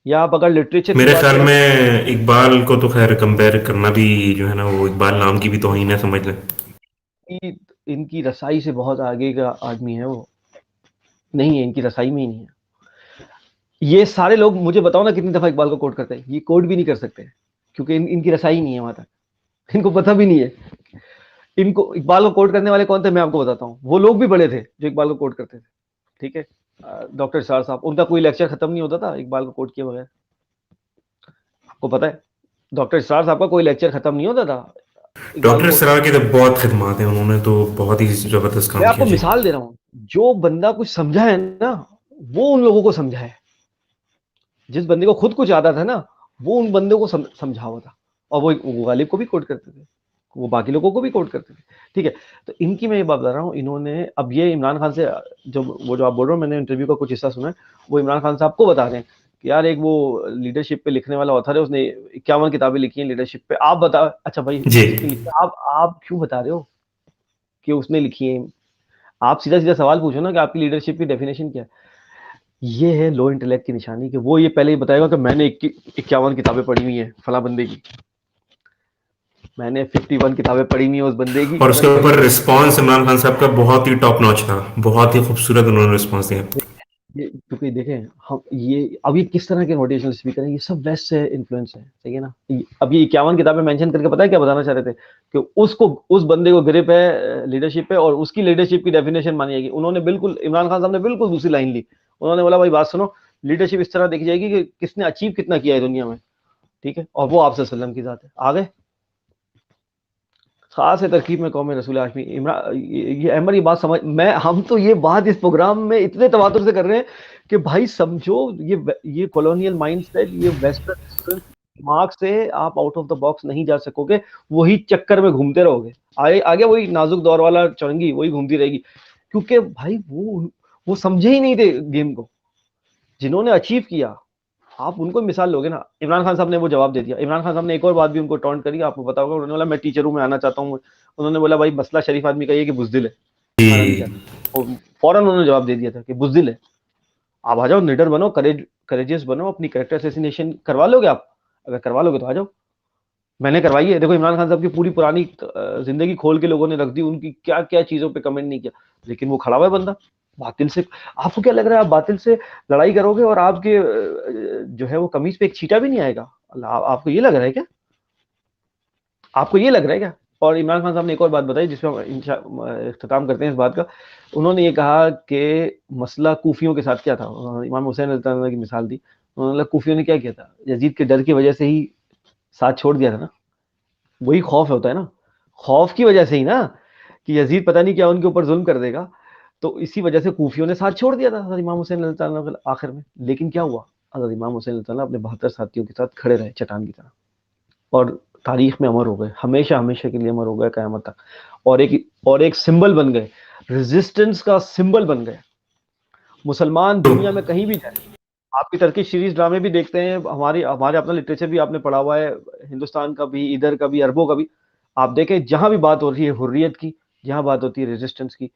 या आप अगर लिटरेचर की मेरे बात ख्याल करें, में इकबाल को तो खैर कंपेयर करना भी जो है ना, वो इकबाल नाम की भी तौहीन है, समझ लें। कि इनकी रसाई से बहुत आगे का आदमी है वो, नहीं है, इनकी रसाई में ही नहीं है। ये सारे लोग मुझे बताओ ना कितनी दफा इकबाल को कोट करते हैं, ये कोट भी नहीं कर सकते क्योंकि इनकी रसाई नहीं है वहां तक, इनको पता भी नहीं है। इनको इकबाल को कोट करने वाले कौन थे मैं आपको बताता हूँ, वो लोग भी बड़े थे जो इकबाल को कोट करते थे, ठीक है। डॉक्टर इरशाद साहब, उनका कोई लेक्चर खत्म नहीं होता था इकबाल को कोट किए बगैर, आपको पता है। डॉक्टर इरशाद साहब का कोई लेक्चर खत्म नहीं होता था इकबाल को डॉक्टर कोट सरार करके। की तो बहुत खिदमत है, उन्होंने तो बहुत ही जबरदस्त मैं काम किया आपको जी। मिसाल दे रहा हूँ, जो बंदा कुछ समझा है ना, वो उन लोगों को समझा है। जिस बंदे को खुद कुछ आता था ना, वो उन बंदों को समझा हुआ था। और वो गालिब को भी कोट करते थे, वो बाकी लोगों को भी कोट करते थे, ठीक है। तो इनकी मैं ये बात बता रहा हूँ, इन्होंने अब ये इमरान खान से, जो आप बोल रहे हो, मैंने इंटरव्यू का कुछ हिस्सा सुना है, वो इमरान खान साहब को बता रहे हैं कि यार एक वो लीडरशिप पे लिखने वाला ऑथर है, उसने 51 किताबें लिखी हैं लीडरशिप पे, आप बता। अच्छा भाई जी। जिसने लिखी है, आप क्यों बता रहे हो कि उसने लिखी है? आप सीधा सीधा सवाल पूछो ना कि आपकी लीडरशिप की डेफिनेशन क्या है। ये है लो इंटेलेक्ट की निशानी, कि वो ये पहले ही बताएगा कि मैंने 51 किताबें पढ़ी हुई हैं फला बंदे की, मैंने 51 किताबें पढ़ी हुई है उस बंदे की, और और उसके मैंने ऊपर 51 रिस्पांस इमरान खान साहब का बहुत ही टॉप नॉच था, बहुत ही खूबसूरत उन्होंने रिस्पांस दिया। ये क्योंकि देखें हम ये अब ये किस तरह के मोटिवेशनल स्पीकर हैं, ये सब वेस्ट से इन्फ्लुएंस है, सही है ना। अब ये 51 किताबें मेंशन करके पता है क्या बताना चाह रहे थे, कि उसको, उस बंदे को ग्रिप है लीडरशिप पे, और उसकी लीडरशिप की डेफिनेशन मानी जाएगी। उन्होंने बिल्कुल, इमरान खान साहब ने बिल्कुल दूसरी लाइन ली। उन्होंने बोला भाई बात सुनो, लीडरशिप इस तरह देखी जाएगी कि किसने अचीव कितना किया है दुनिया में, ठीक है, और वो आपसे सल्लम की जात है। आगे खास है तरकीब में कौम रसूल हाशमी इमरान, ये अहमद, ये बात समझ, मैं हम तो ये बात इस प्रोग्राम में इतने तवातुर से कर रहे हैं कि भाई समझो, ये कॉलोनियल माइंडसेट, ये वेस्टर्न दिमाग से आप आउट ऑफ द बॉक्स नहीं जा सकोगे, वही चक्कर में घूमते रहोगे, आगे आगे वही नाजुक दौर वाला चौरंगी वही घूमती रहेगी। क्योंकि भाई वो समझे ही नहीं थे गेम को, जिन्होंने अचीव किया। आप उनको मिसाल लोगे ना, इमरान खान साहब ने वो जवाब दे दिया। इमरान खान साहब ने एक और बात भी उनको टॉन्ट करी, आपको पता होगा, उन्होंने बोला मैं टीचर हूं, मैं आना चाहता हूँ। उन्होंने बोला भाई मसला शरीफ आदमी का ये कि बुजदिल है, आना नहीं जी। चाहता। और फौरन उन्होंने जवाब दे दिया था कि बुजदिल है, आप आ जाओ, निडर बनो, करेजियस बनो, अपनी कैरेक्टर असैसिनेशन करवा लोगे आप, अगर करवा लोगे तो आ जाओ। मैंने करवाई है, देखो इमरान खान साहब की पूरी पुरानी जिंदगी खोल के लोगों ने रख दी, उनकी क्या क्या चीजों पे कमेंट नहीं किया, लेकिन वो खड़ा हुआ है बंदा बातिल से। आपको क्या लग रहा है आप बातिल से लड़ाई करोगे और आपके जो है वो कमीज पे एक छींटा भी नहीं आएगा? आपको ये लग रहा है क्या? आपको ये लग रहा है क्या? और इमरान खान साहब ने एक और बात बताई जिसमें हम इख्तिताम करते हैं इस बात का। उन्होंने ये कहा कि मसला कूफियों के साथ क्या था, इमाम हुसैन रज़ियल्लाहु अन्हु की मिसाल दी। उन्होंने बोला कूफियों ने क्या किया था, यजीद के डर की वजह से ही साथ छोड़ दिया था ना, वही खौफ होता है ना, खौफ की वजह से ही ना, कि यजीद पता नहीं क्या उनके ऊपर जुल्म कर देगा, तो इसी वजह से कूफियों ने साथ छोड़ दिया था हज़रत इमाम हुसैन रज़ियल्लाहु अन्हु के आखिर में। लेकिन क्या हुआ, हज़रत इमाम हुसैन रज़ियल्लाहु अन्हु अपने 72 साथियों के साथ खड़े रहे चट्टान की तरह, और तारीख में अमर हो गए, हमेशा हमेशा के लिए अमर हो गए क़यामत तक। और एक सिंबल बन गए, रेजिस्टेंस का सिंबल बन गए। मुसलमान तो दुनिया में कहीं भी जाए, आपकी टर्किश सीरीज ड्रामे भी देखते हैं, हमारे हमारे अपना लिटरेचर भी आपने पढ़ा हुआ है, हिंदुस्तान का भी, इधर का भी, अरबों का भी। आप देखें जहां भी बात हो रही है हुर्रियत की, जहां बात होती है रेजिस्टेंस की,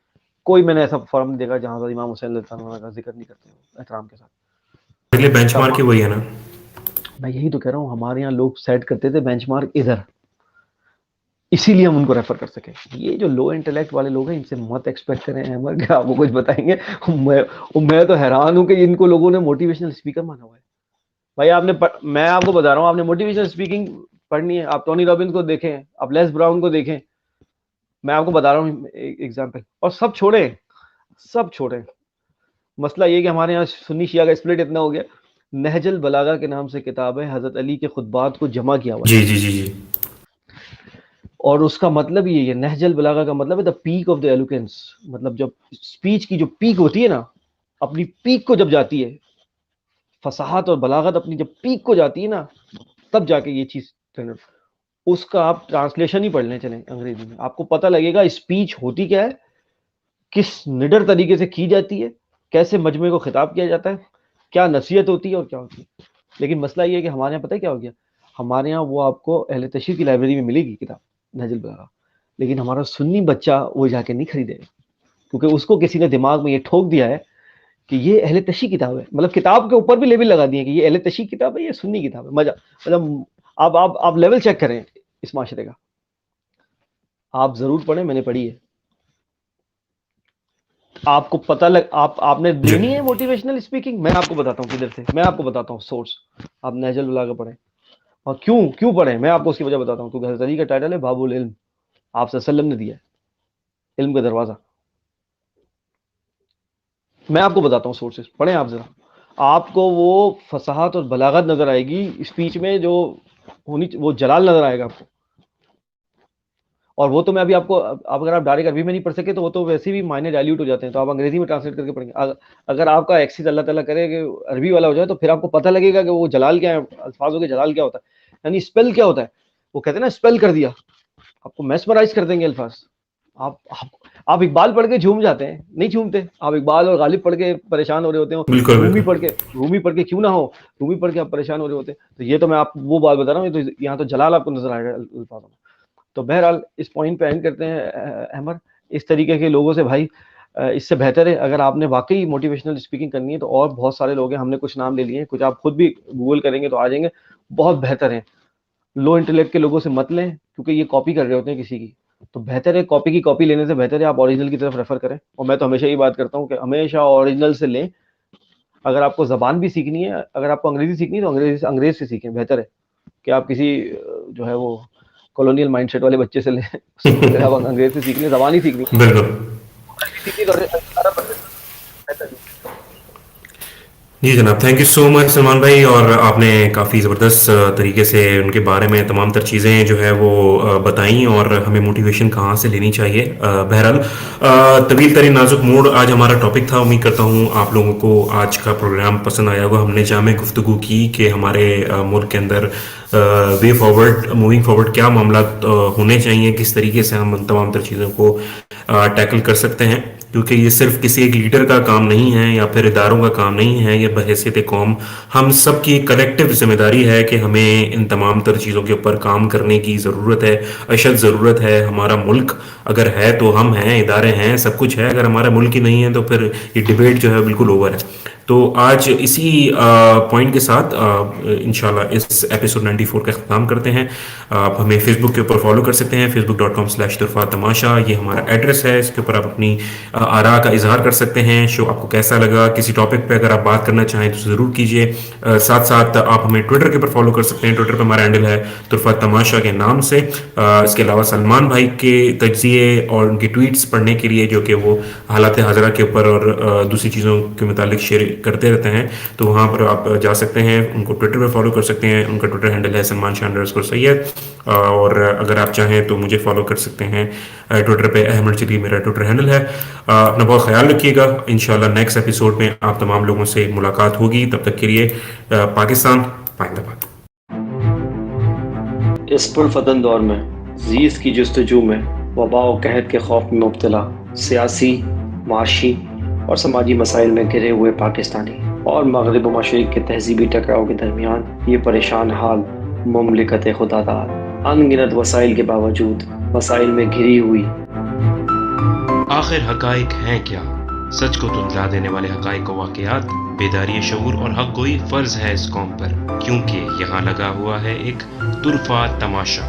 कोई मैंने ऐसा फॉरम नहीं देखा जहां पर इमाम हुसैन रज़ियल्लाहु अन्हु का जिक्र नहीं करते हो एहतराम के साथ। पहले बेंचमार्क ही तमाम, वही है ना। मैं यही तो कह रहा हूँ, हमारे यहाँ लोग सेट करते थे बेंचमार्क इधर, इसीलिए हम उनको रेफर कर सके। ये जो लो इंटेलेक्ट वाले लोग हैं, इनसे मत एक्सपेक्ट करें अहमद कि आपको कुछ बताएंगे। मैं तो हैरान हूं कि इनको लोगों ने मोटिवेशनल स्पीकर माना हुआ है। भाई मैं आपको बता रहा हूँ, आपने मोटिवेशनल स्पीकिंग पढ़नी है, आप टोनी रॉबिन्स को देखें, आप लेस ब्राउन को देखें, मैं आपको बता रहा हूँ एग्जाम्पल। और सब छोड़े, सब छोड़े, मसला ये कि हमारे यहाँ सुन्नी शिया का स्प्लिट इतना हो गया। नहजुल बलागा के नाम से किताब है, हजरत अली के खुतबात को जमा किया हुआ है, जी जी जी जी। और उसका मतलब ये है, नहजुल बलागा का मतलब है the peak of the eloquence, मतलब जब स्पीच की जो पीक होती है ना, अपनी पीक को जब जाती है, फसाहत और बलागत अपनी जब पीक को जाती है ना, तब जाके ये चीज, उसका आप ट्रांसलेशन ही पढ़ने चलें अंग्रेजी में, आपको पता लगेगा स्पीच होती क्या है, किस निडर तरीके से की जाती है, कैसे मजमे को खिताब किया जाता है, क्या नसीहत होती है और क्या होती है। लेकिन मसला ये है कि हमारे यहाँ पता है क्या हो गया, हमारे यहाँ वो आपको अहले तशरीह की लाइब्रेरी में मिलेगी किताब नहजुल बलागा, लेकिन हमारा सुन्नी बच्चा वो जाके नहीं खरीदेगा, क्योंकि उसको किसी ने दिमाग में ये ठोक दिया है कि ये अहले तशरीह किताब है, मतलब किताब के ऊपर भी लेबल लगा दिए कि ये अहले तशरीह किताब है, ये सुन्नी किताब है। मजा, मतलब आप लेवल चेक करें इस माशरे का, आप जरूर पढ़ें, मैंने पढ़ी है। आपको पता लग आपने जी लेनी है मोटिवेशनल स्पीकिंग, मैं आपको बताता हूँ किधर से, मैं आपको बताता हूँ सोर्स। आप नहजुल बलागा पढ़ें, और क्यों पढ़ें, मैं आपको उसकी वजह बताता हूँ। क्योंकि हज़रत अली का टाइटल है बाबुल इल्म, आप सल्लल्लाहु अलैहि वसल्लम ने दिया है, इल्म का दरवाज़ा। मैं आपको बताता हूँ सोर्सेस, पढ़ें आप ज़रा, आपको वो फसाहत और बलागत नज़र आएगी स्पीच में, जो वो जलाल नज़र आएगा आपको। और वो तो मैं अभी आपको, अगर आप डायरेक्ट अरबी में नहीं पढ़ सके तो वो तो वैसे भी मायने डाइल्यूट हो जाते हैं, तो आप अंग्रेजी में ट्रांसलेट करके पढ़ेंगे। अगर आपका एक्सिस अल्लाह ताला करे कि अरबी वाला हो जाए, तो फिर आपको पता लगेगा कि वो जलाल क्या है, अल्फाजों के जलाल क्या होता है, यानी स्पेल क्या होता है। वो कहते हैं ना स्पेल कर दिया, आपको मेस्मराइज कर देंगे अल्फाज। आप आप इकबाल पढ़ के झूम जाते हैं, नहीं झूमते। आप इकबाल और गालिब पढ़ के परेशान हो रहे होते हो, बिल्कुल बिल्कुल। रूमी पढ़ के क्यों ना हो, रूमी पढ़ के आप परेशान हो रहे होते हैं। तो ये तो मैं आप वो बात बता रहा हूँ, तो यहाँ तो जलाल आपको नजर आएगा अल्फाजों में। तो बहरहाल इस पॉइंट पे एंड करते हैं अहमद। इस तरीके के लोगों से भाई, इससे बेहतर है अगर आपने वाकई मोटिवेशनल स्पीकिंग करनी है, तो और बहुत सारे लोग हैं, हमने कुछ नाम ले लिए हैं, कुछ आप खुद भी गूगल करेंगे तो आ जाएंगे, बहुत बेहतर है। लो इंटेलेक्ट के लोगों से मत लें, क्योंकि ये कॉपी कर रहे होते हैं किसी की। तो बेहतर है, कॉपी की कॉपी लेने से बेहतर है आप ओरिजिनल की तरफ रेफर करें। और मैं तो हमेशा ये बात करता हूँ कि हमेशा ओरिजिनल से लें। अगर आपको जबान भी सीखनी है, अगर आपको अंग्रेजी सीखनी है, तो अंग्रेज से सीखें, बेहतर है कि आप किसी जो है वो कॉलोनियल माइंडसेट वाले बच्चे से लें। उससे बेहतर है आप अंग्रेज से सीख लें, जबान ही सीखनी है। बिल्कुल। अरबी सीखनी है तो सारा बेहतर है। जी जनाब, thank you so much Salman भाई। और आपने काफ़ी ज़बरदस्त तरीके से उनके बारे में तमाम तर चीज़ें जो है वो बताई, और हमें मोटिवेशन कहाँ से लेनी चाहिए। बहरहाल तवील तरीन नाजुक मोड़ आज हमारा टॉपिक था। उम्मीद करता हूँ आप लोगों को आज का प्रोग्राम पसंद आया होगा। हमने जामे गुफ्तगू की कि हमारे मुल्क के अंदर वे फॉरवर्ड, मूविंग फॉरवर्ड क्या मामला होने चाहिए, किस तरीके से हम उन तमाम तर चीज़ों को टैकल कर सकते हैं। क्योंकि ये सिर्फ किसी एक लीडर का काम नहीं है या फिर इदारों का काम नहीं है, ये बहैसियत कौम हम सब की कलेक्टिव जिम्मेदारी है कि हमें इन तमाम तर चीज़ों के ऊपर काम करने की ज़रूरत है, अशद ज़रूरत है। हमारा मुल्क अगर है तो हम हैं, इदारे हैं, सब कुछ है। अगर हमारा मुल्क ही नहीं है तो फिर ये डिबेट जो है बिल्कुल ओवर है। तो आज इसी पॉइंट के साथ इंशाल्लाह इस एपिसोड 94 का ख़त्म करते हैं। आप हमें फेसबुक के ऊपर फॉलो कर सकते हैं, facebook.com/तुरफ़ा-तमाशा ये हमारा एड्रेस है। इसके ऊपर आप अपनी आरा का इजहार कर सकते हैं। शो आपको कैसा लगा, किसी टॉपिक पे अगर आप बात करना चाहें तो ज़रूर कीजिए। साथ साथ आप हमें ट्विटर के ऊपर फॉलो कर सकते हैं। ट्विटर पे हमारा हैंडल है तुरफ़ा-तमाशा के नाम से। इसके अलावा सलमान भाई के तज्ज़िये और उनकी ट्वीट्स पढ़ने के लिए, जो कि वो हालात हाज़िरा के ऊपर और दूसरी चीज़ों के मुतालिक शेयर करते रहते हैं, तो वहाँ पर आप जा सकते हैं, उनको ट्विटर पे फॉलो कर सकते हैं। उनका ट्विटर हैंडल है सलमान_सैयद। और अगर आप चाहें तो मुझे फॉलो कर सकते हैं ट्विटर पे, अहमद चली मेरा ट्विटर हैंडल है। अपना बहुत ख्याल रखिएगा। इंशाल्लाह नेक्स्ट एपिसोड में आप तमाम लोगों से मुलाकात होगी। तब तक के लिए पाकिस्तान पाइंदाबाद। इस पुरफतन दौर में जीज़ की जस्तजू में वबा और कहत के खौफ में मुब्तला, सियासी, माशी और समाजी मसाइल में घिरे हुए पाकिस्तानी और मगरिब व मशरिक़ के तहज़ीबी टकराव के दरमियान ये परेशान हाल मुमलिकत खुदादार अनगिनत वसाइल के बावजूद मसाइल में घिरी हुई। आखिर हकाइक हैं क्या? सच को धुंधला देने वाले हकाइक व वाक़यात, बेदारी शऊर और हक़ गोई फ़र्ज़ है इस कौम पर, क्योंकि यहाँ लगा हुआ है एक तुरफ़ा तमाशा।